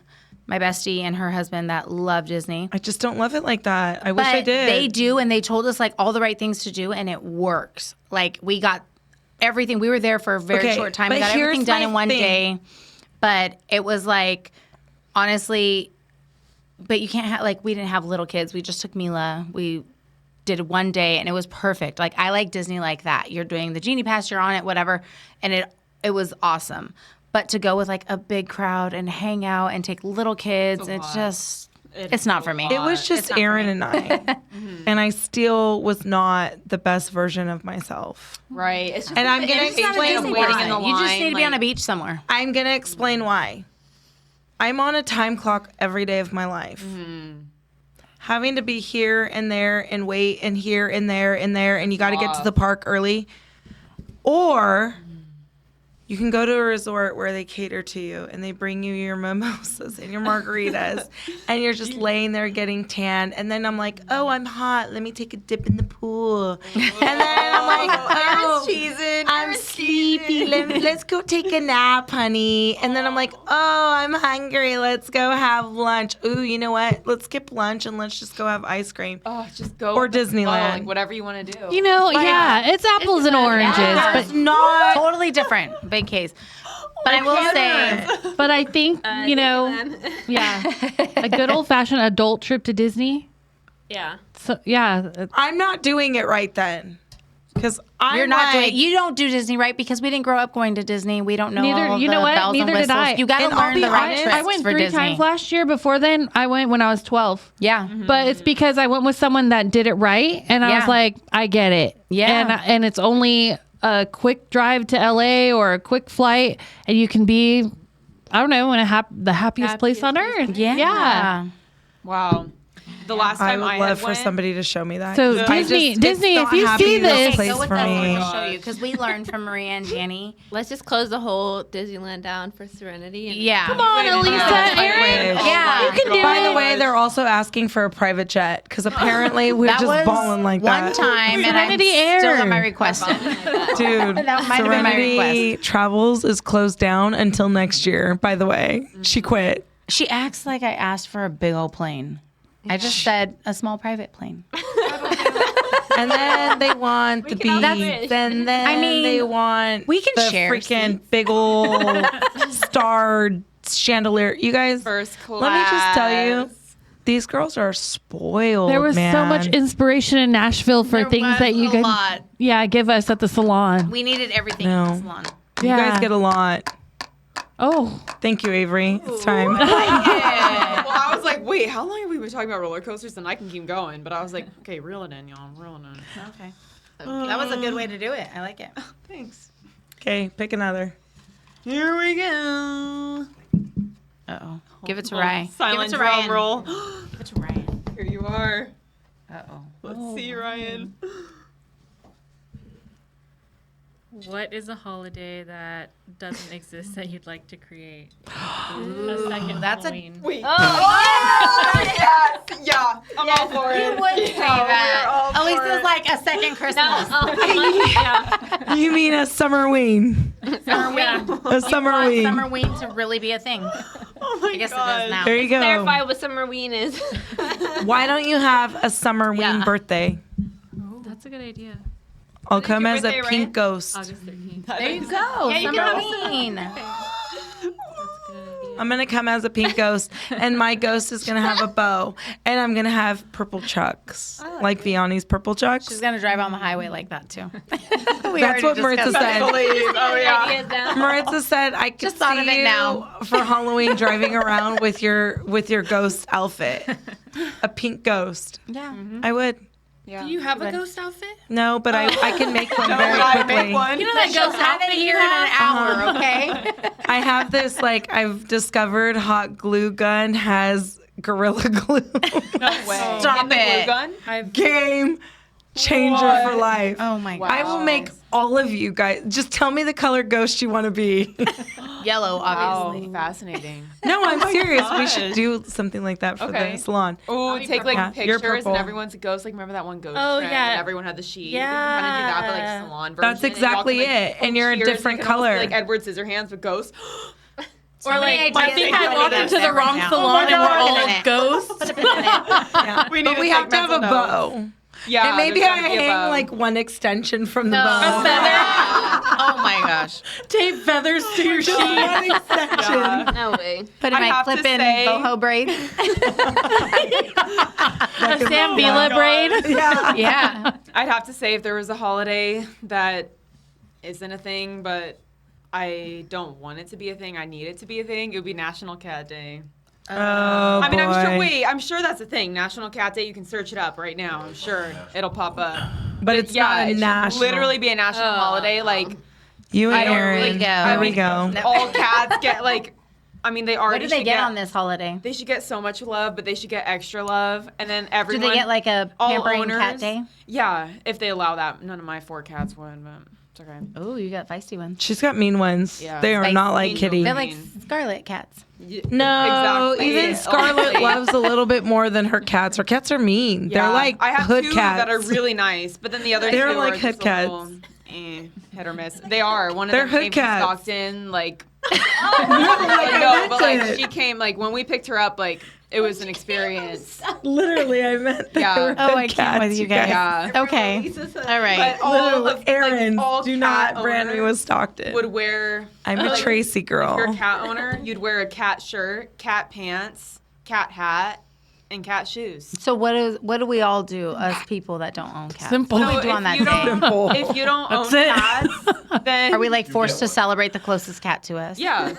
my bestie and her husband that love Disney. I just don't love it like that. I wish I But did. they do, and they told us like all the right things to do, and it works. Like we got everything. We were there for a very Okay, short time. We but got everything here's done my in one thing. day. But it was like, honestly, but you can't have like we didn't have little kids. We just took Mila. We did one day, and it was perfect. Like I like Disney like that. You're doing the Genie Pass, you're on it, whatever, and it was awesome. But to go with like a big crowd and hang out and take little kids, it's just It's not for me. It was just Aaron and I. And I still was not the best version of myself. Right. It's just And I'm going to It's not a explain Disney why. person. You just need to be on a beach somewhere. I'm going to explain why. I'm on a time clock every day of my life. Having to be here and there and wait and here and there and there, and you got to get to the park early. Or you can go to a resort where they cater to you and they bring you your mimosas and your margaritas and you're just laying there getting tan. And then I'm like, oh, I'm hot. Let me take a dip in the pool. And then I'm like, oh, I'm sleepy. Let's go take a nap, honey. And then I'm like, oh, I'm hungry. Let's go have lunch. Ooh, you know what? Let's skip lunch and let's just go have ice cream. Oh, just go Or with the flow, Disneyland. like whatever you want to do. You know, it's apples and oranges, It's not. Totally different. Big case. But I will say, but I think, you know, a good old-fashioned adult trip to Disney. Yeah. So, yeah. I'm not doing it right then. Because you're not doing. You don't do Disney right because we didn't grow up going to Disney. We don't know. All You know the what? bells and Neither did whistles. I. You got to And I'll learn be the right honest, tricks I went for 3 Disney. times last year. Before then, I went when I was 12. Yeah. But it's because I went with someone that did it right, and I Yeah. was like, I get it. Yeah. And it's only a quick drive to LA or a quick flight, and you can be, I don't know, in the happiest place on earth. Yeah. Wow. The last I time would I love had for went, somebody to show me that. So 'cause I Disney, just- Disney, it's if not you happy see this this, place Go with for us. me. We're gonna show you because we learned from Maria and Danny. Let's just close the whole Disneyland down for Serenity. And Yeah. come on, Elisa, Aaron. Yeah. You can do By it. the way, they're also asking for a private jet because apparently we're That just was balling like one that. time, and I Serenity still Air. got my request. Dude, That might have been my Serenity request. Travels is closed down until next year, by the way. She quit. She acts like I asked for a big old plane. I just said a small private plane. And then they want the can all beach. switch. And then I mean, they want we can the share freaking big old star chandelier. You guys, first class. let me just tell you, these girls are spoiled. There was so man. much inspiration in Nashville for things that you could, give us at the salon. We needed everything No. in the salon. You guys get a lot. Oh, Thank you, Avery. It's time. Well, I was like, wait, how long have we been talking about roller coasters? And I can keep going. But I was like, okay, reel it in, y'all. Reel it in. Okay. That was a good way to do it. I like it. Thanks. Okay, pick another. Here we go. Uh-oh. Give it to Ryan. Silent Give it to drum Ryan. roll. Give it to Ryan. Here you are. Uh-oh. Let's see, Ryan. What is a holiday that doesn't exist that you'd like to create? A second that's a- Halloween. Wait. Oh, yes. Yeah. I'm all for it. You would say that. Elisa's like a second Christmas. You mean a summer ween? Summerween. A summer ween. Summerween to really be a thing. Oh my I guess God. it is now. There you go. clarify what Summerween is. Why don't you have a summer ween Yeah. birthday? That's a good idea. I'll come your as a birthday, pink Ryan? ghost. August 13th. There you go. Yeah, you can have a Summerween. That's a good idea. I'm gonna come as a pink ghost, and my ghost is gonna have a bow, and I'm gonna have purple chucks, like Vianney's purple chucks. She's gonna drive on the highway like that too. That's what Maritza said. Oh, yeah. Ideas down. Maritza said I could Just thought see of it you now. for Halloween driving around with your ghost outfit, a pink ghost. Yeah. I would. Yeah. Do you have a ghost outfit? No, but I can make one very Would I quickly. make one? You know that goes have it here in an hour, okay? I have this, like, I've discovered hot glue gun has Gorilla Glue. No way. Stop In the glue it. gun? Game changer for life. Oh my god. I will make all of you guys. Just tell me the color ghost you want to be. Yellow, obviously. Fascinating. No, I'm serious. We gosh. should do something like that for Okay. the salon. Oh, take like Yeah, you're pictures purple. and everyone's a ghost. Like remember that one ghost Oh, trend yeah. and everyone had the sheet. You can kind of do that, but like salon version. That's exactly and y'all can, it, and you're a cheers, different you can almost be color. like Edward Scissorhands with ghosts. Or like, I think I walked into the wrong salon and we're all ghosts. Yeah. We need But to we take have to have a mental notes. bow. Yeah, And maybe there's I gotta be a hang bow. like one extension from the No. bow. Oh my gosh. tape feathers to your Just sheet. one extension. No way. Put in I my have to clip-in say- boho braid. A Sambila braid. Yeah. Yeah. I'd have to say if there was a holiday that isn't a thing, but I don't want it to be a thing, I need it to be a thing, it would be National Cat Day. Oh, I mean, boy. I'm sure that's a thing. National Cat Day. You can search it up right now. I'm sure it'll pop up. But it's not a it should national. literally be a national holiday. Like, You and I don't Aaron. really Here we go. all cats get like. I mean, they already. What do they should get on this holiday? They should get so much love, but they should get extra love, and then Do everyone. they get like a all pampering owners, cat day? Yeah, if they allow that. None of my 4 cats would, but it's okay. Oh, you got feisty ones. She's got mean ones. Yeah. They are Spicy. not like Kitty. They're like scarlet cats. No, Exactly. even Scarlet loves a little bit more than her cats. Her cats are mean. Yeah. They're like I have hood 2 cats. that are really nice, but then the other They're 2 like are hood just a cats. little, hit or miss. They are. One of They're them hood came from cats. Stockton, like. I but like meant it. she came, like when we picked her up, like it was an experience. Literally, I meant that Yeah. they were Oh, hood I can't cats, with you guys. Yeah. Okay. All right. But all Literally, of, Aaron, like, all do cat not brand me owners with Stockton. would wear. I'm a like, Tracy If you're a girl. cat owner, you'd wear a cat shirt, cat pants, cat hat, and cat shoes. So what do we all do, us people that don't own cats? Simple. What do we do if on that you day? don't- If you don't own it. cats, then Are we like forced to celebrate the closest cat to us? Yeah.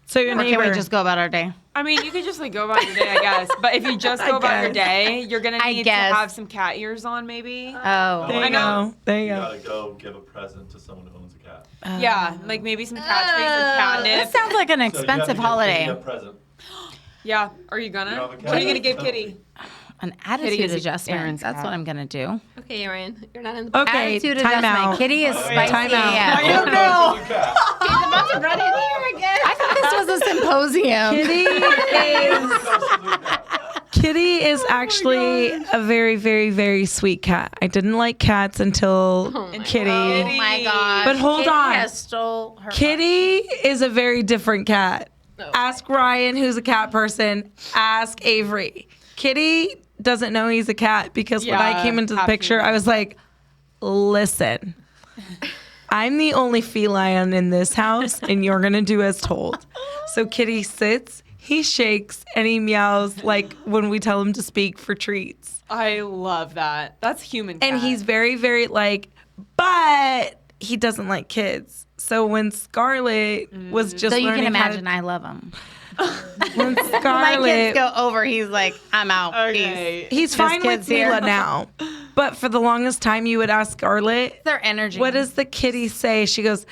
So your Or can neighbor. we just go about our day? I mean, you could just like go about your day, I guess. But if you just go about your day, you're gonna I need to guess. have some cat ears on, maybe. Oh. there I you know. go. There you You go. gotta go give a present to someone who owns a cat. Yeah, like maybe some cat treats or catnip. That sounds like an So you have to expensive give holiday. Kitty a present. Yeah, are you gonna? You have a What cat? are you gonna give Kitty? An Kitty attitude is adjustment. Aaron's That's cat. what I'm gonna do. Okay, Ryan, you're not in the. Okay, Attitude time adjustment. out. Kitty is spicy. Time out. Yeah. Welcome to the new cat. He's about to run in here again. I thought this was a symposium. Kitty is actually a very, very, very sweet cat. I didn't like cats until Kitty. Oh my god. But hold Kitty on. has stole her Kitty is a very different cat. Ask Ryan, who's a cat person. Ask Avery. Kitty doesn't know he's a cat because when I Yeah, came into the half picture, human. I was like, listen, I'm the only feline in this house, and you're going to do as told. So Kitty sits, he shakes, and he meows like when we tell him to speak for treats. I love that. That's human cat. And he's very, very like, but he doesn't like kids. So when Scarlett was just So you learning can how to- imagine I love him. when My kids Scarlett, go over, he's like, I'm out. Okay. he's Just fine with kids here. Mila now. But for the longest time, you would ask Scarlett, Their energy. what does the kitty say? She goes,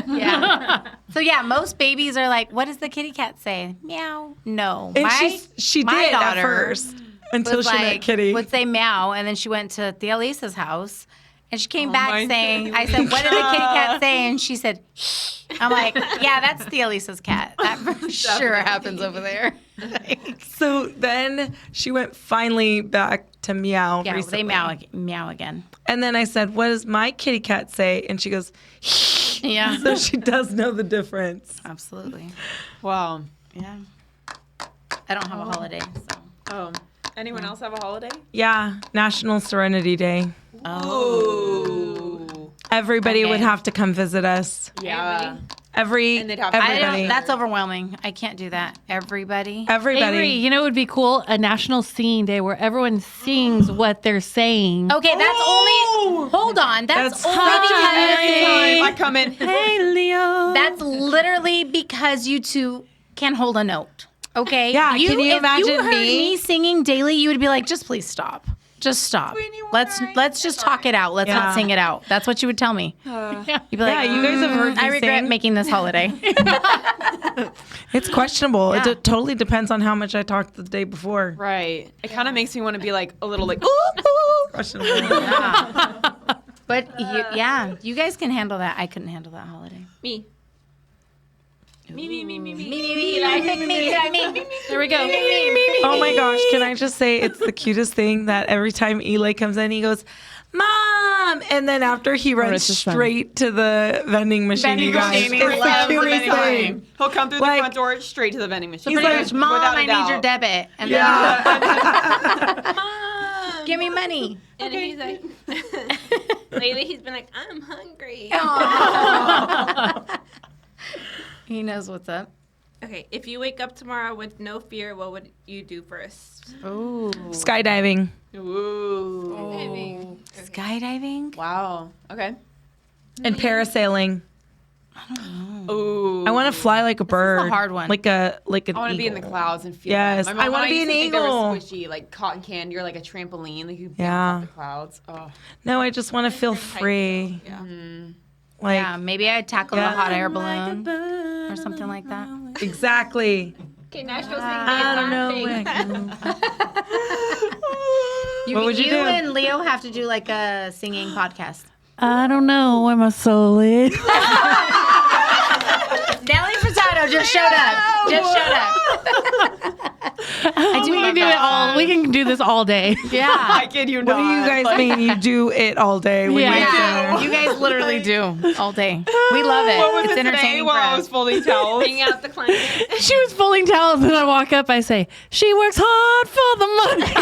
Yeah. So yeah, most babies are like, what does the kitty cat say? Meow. No. and my she my did at daughter first until was she met like, Kitty. would say meow, and then she went to Thea Lisa's house, and she came Oh back my saying, Thea I said, what did the kitty cat say? And she said, shh. I'm like, yeah, that's Thea Lisa's cat. That for sure happens over there. So then she went finally back to meow Yeah, recently. they meow again. And then I said, what does my kitty cat say? And she goes, Yeah. so she does know the difference. Absolutely. Wow. Yeah. I don't have a holiday, so. Oh. Anyone else have a holiday? Yeah, National Serenity Day. Ooh. Everybody Okay. would have to come visit us. Yeah. Everybody. they'd have to- Everybody. That's overwhelming. I can't do that. Everybody. Avery, you know what would be cool? A national singing day where everyone sings what they're saying. Okay, that's only. Hold on. That's That's only I because. come in. Hey, Leo. That's literally because you two can hold a note. Okay. Yeah, can you if you imagine heard me? me singing daily, you would be like, just please stop. Just stop. Let's just talk it out. Let's Yeah. not sing it out. That's what you would tell me. You'd be Yeah, like, you guys have heard me I regret sing. making this holiday. It's questionable. Yeah. It totally depends on how much I talked the day before. Right. It kind of makes me want to be like a little like, ooh. Questionable. But you guys can handle that. I couldn't handle that holiday. Me. There we go. Oh my gosh, can I just say it's the cutest thing that every time Eli comes in, he goes, Mom! And then after he runs it's his son. straight to the vending machine, you guys. machine. He It's the loves the cutest vending thing. machine. He'll come through Like- the front door straight to the vending machine. He's like, Mom, Without a I need your doubt. debit. And then give me money. And then he's like, lately he's been like, I'm hungry. He knows what's up. Okay, if you wake up tomorrow with no fear, what would you do first? Ooh. Skydiving. Ooh. Skydiving? Wow. Okay. And parasailing. Ooh. I want to fly like a bird. hard one. Like a. I want to be in the clouds and feel Yes, them. I wanna be an They eagle. were squishy, like cotton candy or like a trampoline. Like you bounce off the clouds. Oh, No, I just want to feel free. Yeah. Like Yeah, maybe I'd tackle a hot air balloon or something like that. exactly. Okay, Nashville sing. I don't know. Where What would you do? and Leo have to do like a singing podcast. I don't know where my soul is. Nelly Furtado just showed up. We can do it all. We can do this all day. Yeah. I kid you What not. do you guys mean? You do it all day? When Yeah. you Yeah, you guys literally do all day. We love it. What was It's it today entertaining for while I us. was folding towels? Hang out the client. She was folding towels, and I walk up. I say, "She works hard for the money."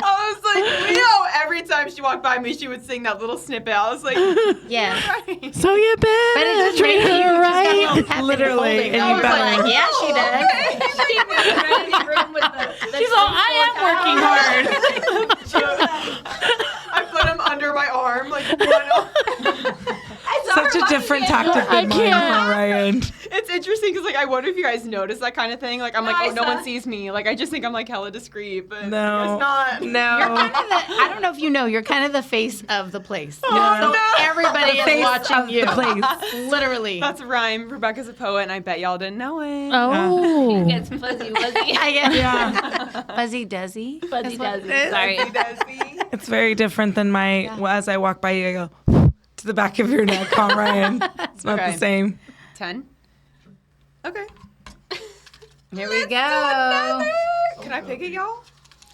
I was like, Leo. Every time she walked by me, she would sing that little snippet. I was like, Yeah. right. So you But it better just treat makes you her right. Literally, and I you was better. like, Yeah, she does. She's all, "I am working hard." I put him under my arm, like one arm. Such a different tactic than mine, can't. Ryan. It's interesting because, like, I wonder if you guys notice that kind of thing. Like, I'm like, I oh, no saw- one sees me. Like, I just think I'm like hella discreet, but No. it's not. You're No. kind of I don't know if you know, you're kind of the face of the place. Oh, So no. everybody is Face watching of you. the place. Literally. That's a rhyme. Rebecca's a poet, and I bet y'all didn't know it. Oh. Gets fuzzy wuzzy. I guess. Yeah. Fuzzy Duzzy. Fuzzy duzzy. Sorry. It's very different than my. Well, as I walk by you, I go to the back of your neck, huh, Ryan? It's not Okay. the same. 10. Okay. Here we go. Can I pick it, y'all?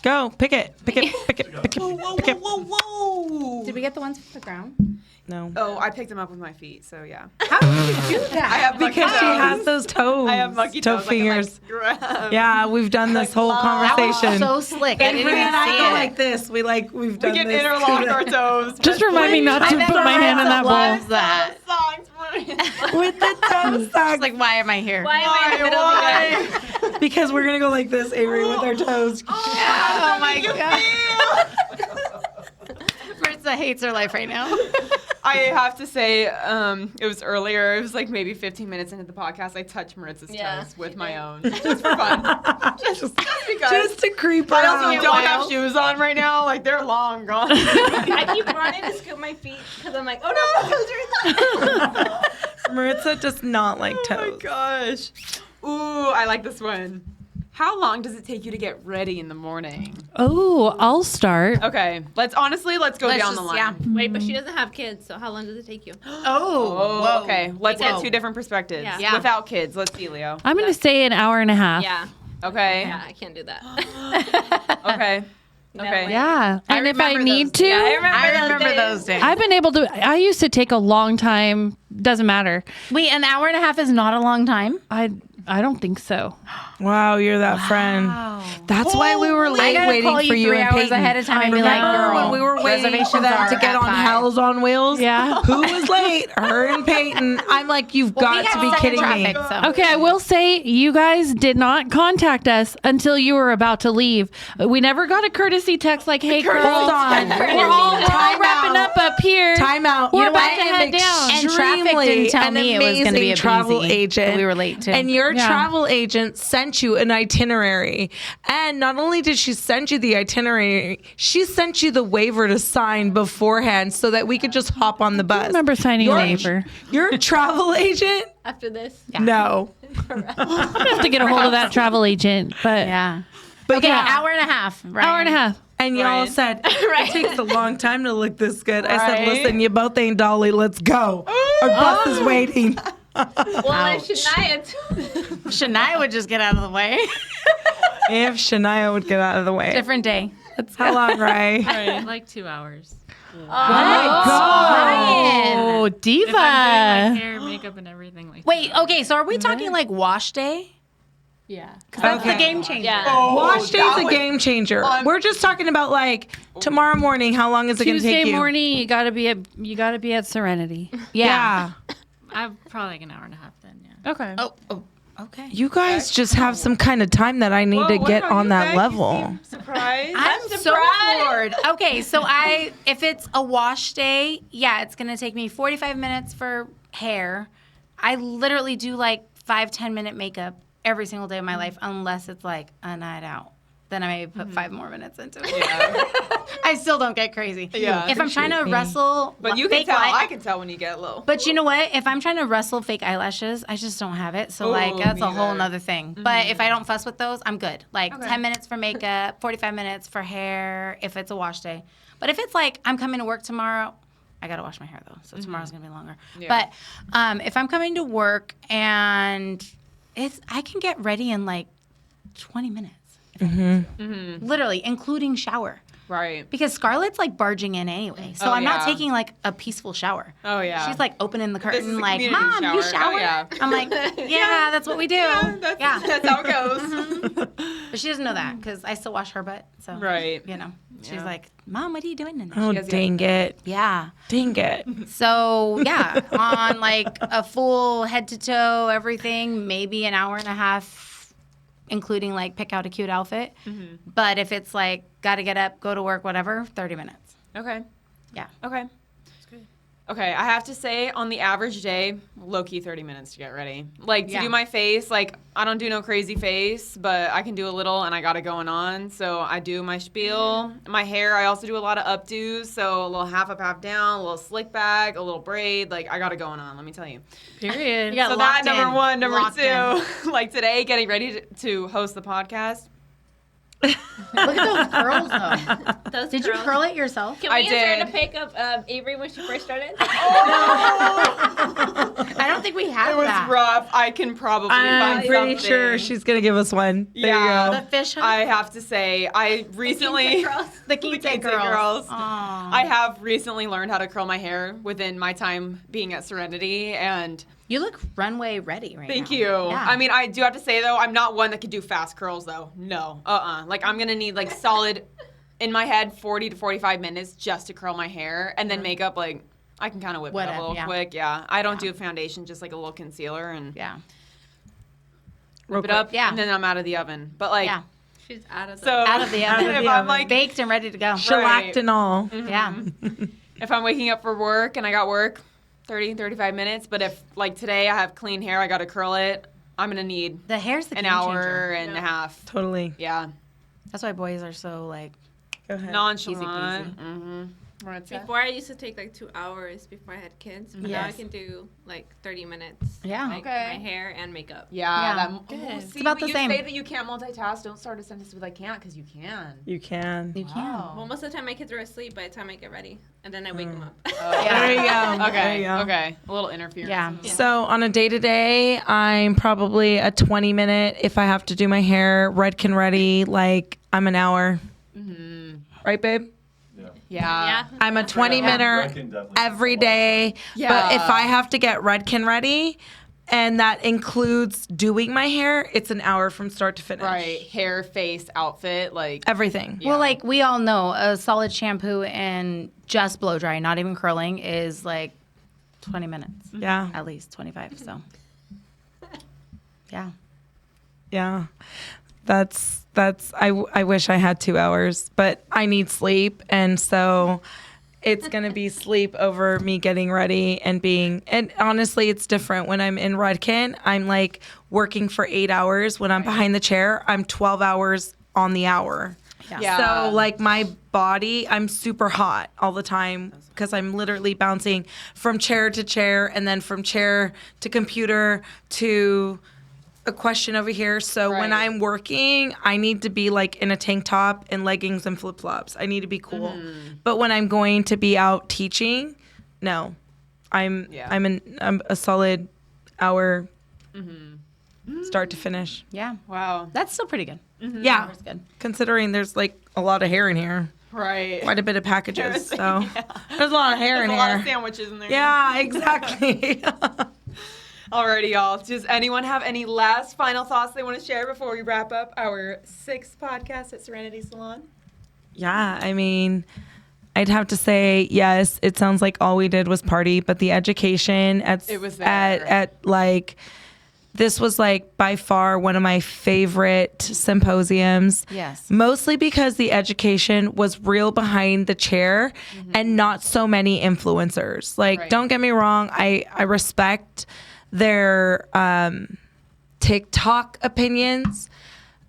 Go, pick it, pick it, pick it, pick it, pick it. whoa. Did we get the ones from the ground? No. Oh, I picked them up with my feet, so yeah. How did you do that? I have monkey Because she toes. has those toes. I have monkey toe toes. fingers. Like, I'm like, Yeah, we've done this whole conversation. So slick. I didn't Avery even and I see go it. like this. We've we done can this. interlock our toes. Just remind me not to I bet put my hand in that Loves bowl. that. with the toe It's socks. like, why am I here? Why am I in the middle of you guys? Because we're gonna go like this, Avery, with our toes. Oh my god. Marissa hates her life right now. I have to say, it was earlier. It was like maybe 15 minutes into the podcast. I touched Maritza's Yeah, toes with my own, just for fun. just because. Just to creep I around. also don't have shoes on right now. Like they're long gone. I keep running to scoop my feet because I'm like, oh no. Maritza does not like Oh my toes. gosh. Ooh, I like this one. How long does it take you to get ready in the morning? Oh, I'll start. Okay, let's go down the line. Yeah. Wait, but she doesn't have kids, so how long does it take you? Oh, okay. Let's get Whoa. two different perspectives. Yeah. Yeah. Without kids, let's see, Leo. I'm going to say an hour and a half. Yeah. Okay. Yeah, I can't do that. Okay. Okay. Yeah. And if I remember need those to, Yeah, I remember those days. I've been able to. I used to take a long time. Doesn't matter. Wait, an hour and a half is not a long time? I don't think so. Wow, you're that friend. That's why we were I late gotta waiting call for you 3 and hours Peyton. ahead of time and be like, Remember girl, when we were waiting for reservations them are to get at on 5. Hell's on Wheels? Yeah. Who was late? Her and Peyton. I'm like, you've got to be kidding me. Okay, I will say you guys did not contact us until you were about to leave. We never got a courtesy text like, "Hey, girl, Hold on. we're all wrapping up here. Time out. We're You know about what? to head down." And traffic didn't tell me it was gonna be a travel breezy, agent. but we were late, too. And your Yeah. travel agent sent you an itinerary. And not only did she send you the itinerary, she sent you the waiver to sign beforehand so that we could just hop on the bus. I remember signing a waiver. Your travel agent? After this. No. I have to get a hold of that travel agent, but Yeah. But Okay, yeah. hour and a half. Right. hour and a half. And y'all Right. said, it takes a long time to look this good. I said, Right. listen, you both ain't Dolly. Let's go. Our bus is waiting. Well, and Shania too. Shania would just get out of the way. If Shania would get out of the way. Different day. How long, Ray? Like 2 hours. Ryan. Oh, If I'm doing diva. like hair, makeup, and everything like Wait, okay, so are we talking like wash day? Yeah. That's the Okay. game changer. Yeah. Wash day's a game changer. We're just talking about like tomorrow morning. How long is it going to Tuesday take you? morning, you gotta be at Serenity. Yeah. I'm probably like an hour and a half then, yeah. Okay. Oh, Okay. You guys just have some kind of time that I need to get on that level. Surprise. I'm so floored. Okay, so if it's a wash day, yeah, it's gonna take me 45 minutes for hair. I literally do like 5-10 minute makeup every single day of my life, unless it's like a night out. Then I maybe put 5 more minutes into it. Yeah. I still don't get crazy. Yeah. If I'm trying to wrestle, But you can fake tell. eye- I can tell when you get low. But you know what? If I'm trying to wrestle fake eyelashes, I just don't have it. So, Ooh, that's me a whole either. nother thing. But if I don't fuss with those, I'm good. Like Okay. 10 minutes for makeup, 45 minutes for hair if it's a wash day. But if it's like I'm coming to work tomorrow, I got to wash my hair, though. So tomorrow's going to be longer. Yeah. But if I'm coming to work and I can get ready in like 20 minutes. Literally, including shower. Right. Because Scarlett's like barging in anyway. So Oh, I'm not yeah. taking like a peaceful shower. Oh, yeah. She's like opening the is curtain, a like, community Mom, you shower." shower? Oh, yeah. I'm like, yeah, that's what we do. That's how it goes. But she doesn't know that because I still wash her butt. So, Right. you know, she's Yeah. like, Mom, what are you doing in there? Oh, has the dang it. Yeah. Dang it. So, yeah, on like a full head to toe, everything, maybe an hour and a half, including like pick out a cute outfit. But if it's like, got to get up, go to work, whatever, 30 minutes. Okay. Yeah. Okay. Okay, I have to say, on the average day, low-key 30 minutes to get ready. Like, to Yeah. do my face, like, I don't do no crazy face, but I can do a little, and I got it going on. So I do my spiel. My hair, I also do a lot of updos, so a little half up, half down, a little slick back, a little braid. Like, I got it going on, let me tell you. Period. got So that, locked number in. one. Number Locked two, like today, getting ready to host the podcast. Look at those curls, though. Those Did you curls. curl it yourself? Can I we insert did. a pic of Avery when she first started? I don't think we have It was that. rough. I can probably I'm find pretty something. sure she's going to give us one. There Yeah. you The go. fish hook? I have to say, I recently... The Kinte Kinte girls. girls. I have recently learned how to curl my hair within my time being at Serenity, and You look runway ready right thank now. you. Yeah. I mean, I do have to say, though, I'm not one that could do fast curls, though. No. Like, I'm going to need, like, solid, in my head, 40 to 45 minutes just to curl my hair, and then makeup, like, I can kind of whip it up a Whatever, little yeah. quick. Yeah. I don't do foundation, just, like, a little concealer, and Yeah. whip it up, Yeah. and then I'm out of the oven. But, like, Yeah. She's out of the. so... Out of the oven. if the I'm, oven. like, Baked and ready to go. Shellacked and all. Yeah. if I'm waking up for work and I got work, 30, 35 minutes. But if, like, today I have clean hair, I got to curl it, I'm going to need The hair's the an game hour changer. and a half. Totally. Yeah. That's why boys are so like. Go ahead. Nonchalant. Easy Mm-hmm. Before I used to take like 2 hours before I had kids, but now I Yes. can do like 30 minutes. Yeah. Like Okay. my hair and makeup. Yeah. Yeah. It's about the same. You say that you can't multitask. Don't start a sentence with I can't, because you can. You can. You can. Well, most of the time my kids are asleep by the time I get ready, and then I wake them up. There you go. There Okay. you go. Okay. A little interference. Yeah. So on a day to day, I'm probably a 20-minute. If I have to do my hair, Redken ready, like I'm an hour. Right, babe? Yeah. I'm a 20-minute every day. Yeah. But if I have to get Redken ready, and that includes doing my hair, it's an hour from start to finish. Right. Hair, face, outfit, like. Everything. Yeah. Well, like we all know, a solid shampoo and just blow dry, not even curling, is like 20 minutes. Yeah. At least 25. So. Yeah. Yeah. That's I wish I had 2 hours, but I need sleep, and so it's going to be sleep over me getting ready and being, and honestly it's different when I'm in Redken. I'm like working for 8 hours. When I'm behind the chair, I'm 12 hours on the hour. Yeah. So like my body, I'm super hot all the time because I'm literally bouncing from chair to chair, and then from chair to computer to a question over here. So when Right. I'm working, I need to be like in a tank top and leggings and flip flops. I need to be cool. But when I'm going to be out teaching, no, I'm a solid hour, start to finish. Yeah. Wow. That's still pretty good. Yeah, That's good. considering there's like a lot of hair in here, Right. quite a bit of packages. So there's a lot of hair There's in a lot of here. sandwiches in there. Yeah, exactly. Alrighty, y'all. Does anyone have any last final thoughts they want to share before we wrap up our 6th podcast at Serenity Salon? Yeah, I mean, I'd have to say yes. It sounds like all we did was party, but the education It was there. at like this was like by far one of my favorite symposiums. Yes. Mostly because the education was real behind the chair and not so many influencers. Like, Right. don't get me wrong, I respect their TikTok opinions,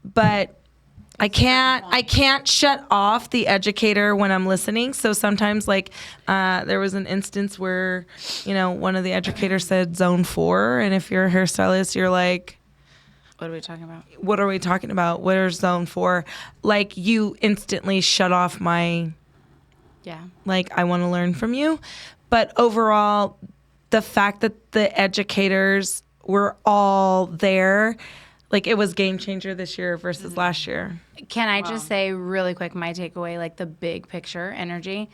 but I can't shut off the educator when I'm listening. So sometimes, like, there was an instance where, one of the educators said zone 4, and if you're a hairstylist, you're like, What are we talking about? what are we talking about? Where's zone 4? Like, you instantly shut off my, Yeah. like, I want to learn from you. But overall, the fact that the educators were all there, like, it was game changer this year versus last year. Can I just say really quick my takeaway, like the big picture energy?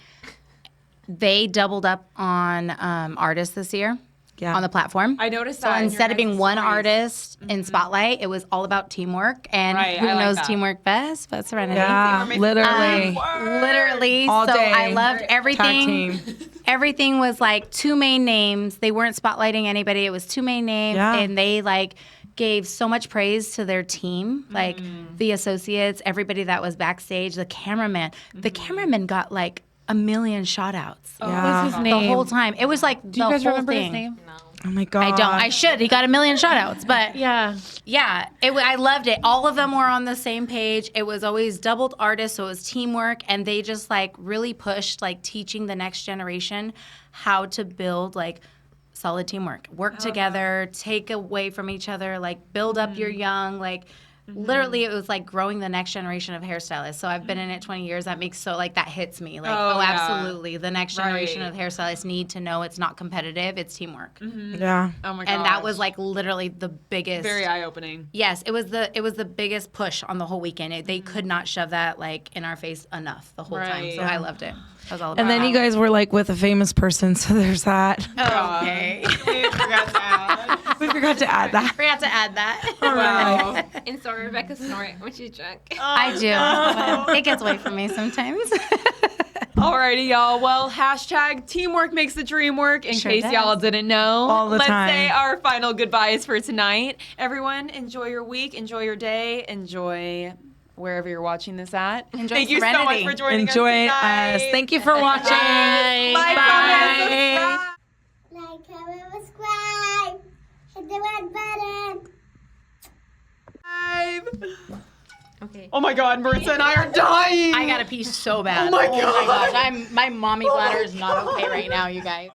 They doubled up on artists this year on the platform. I noticed So that. in your instead of being guys' one stories. artist in Spotlight, it was all about teamwork. And Right, who I like knows that. teamwork best but Serenity? Yeah, literally. Literally. All so day. I loved Tag everything. team. Everything was like 2 main names. They weren't spotlighting anybody. It was 2 main names. Yeah. And they like gave so much praise to their team, like the associates, everybody that was backstage, the cameraman. The cameraman got like a million shout outs. Yeah. What's his The name? whole time. It was like Do you the guys whole remember thing. his name? Oh my God. I don't. I should. He got a million shout outs. But Yeah. yeah, I loved it. All of them were on the same page. It was always doubled artists, so it was teamwork, and they just like really pushed like teaching the next generation how to build like solid teamwork, work together, take away from each other, like build up your young, like literally it was like growing the next generation of hairstylists. So I've been in it 20 years. That makes so like that hits me like, Oh, oh, yeah. absolutely. The next generation Right. of hairstylists need to know it's not competitive, it's teamwork. Yeah. Oh my god. And that was like literally the biggest very eye opening. Yes, it was the biggest push on the whole weekend. They could not shove that like in our face enough the whole time. Right. So I loved it. I was all about And then it. you guys were like with a famous person, so there's that. Okay. We forgot to add. We forgot to add that. Forgot to add that. Wow. And so Rebecca snort when she's drunk. I do. It gets away from me sometimes. Alrighty, y'all. Well, hashtag teamwork makes the dream work. In Sure case does. y'all didn't know, All the let's time. say our final goodbyes for tonight. Everyone, enjoy your week, enjoy your day, enjoy wherever you're watching this at. Enjoy Thank you so much Serenity. for joining Enjoy us tonight. us. Thank you for watching. Bye. Bye. Like, comment, subscribe. Hit the red button. Okay. Oh my God, Marissa and I are dying. I gotta pee so bad. Oh my gosh. my mommy bladder is not okay right now, you guys.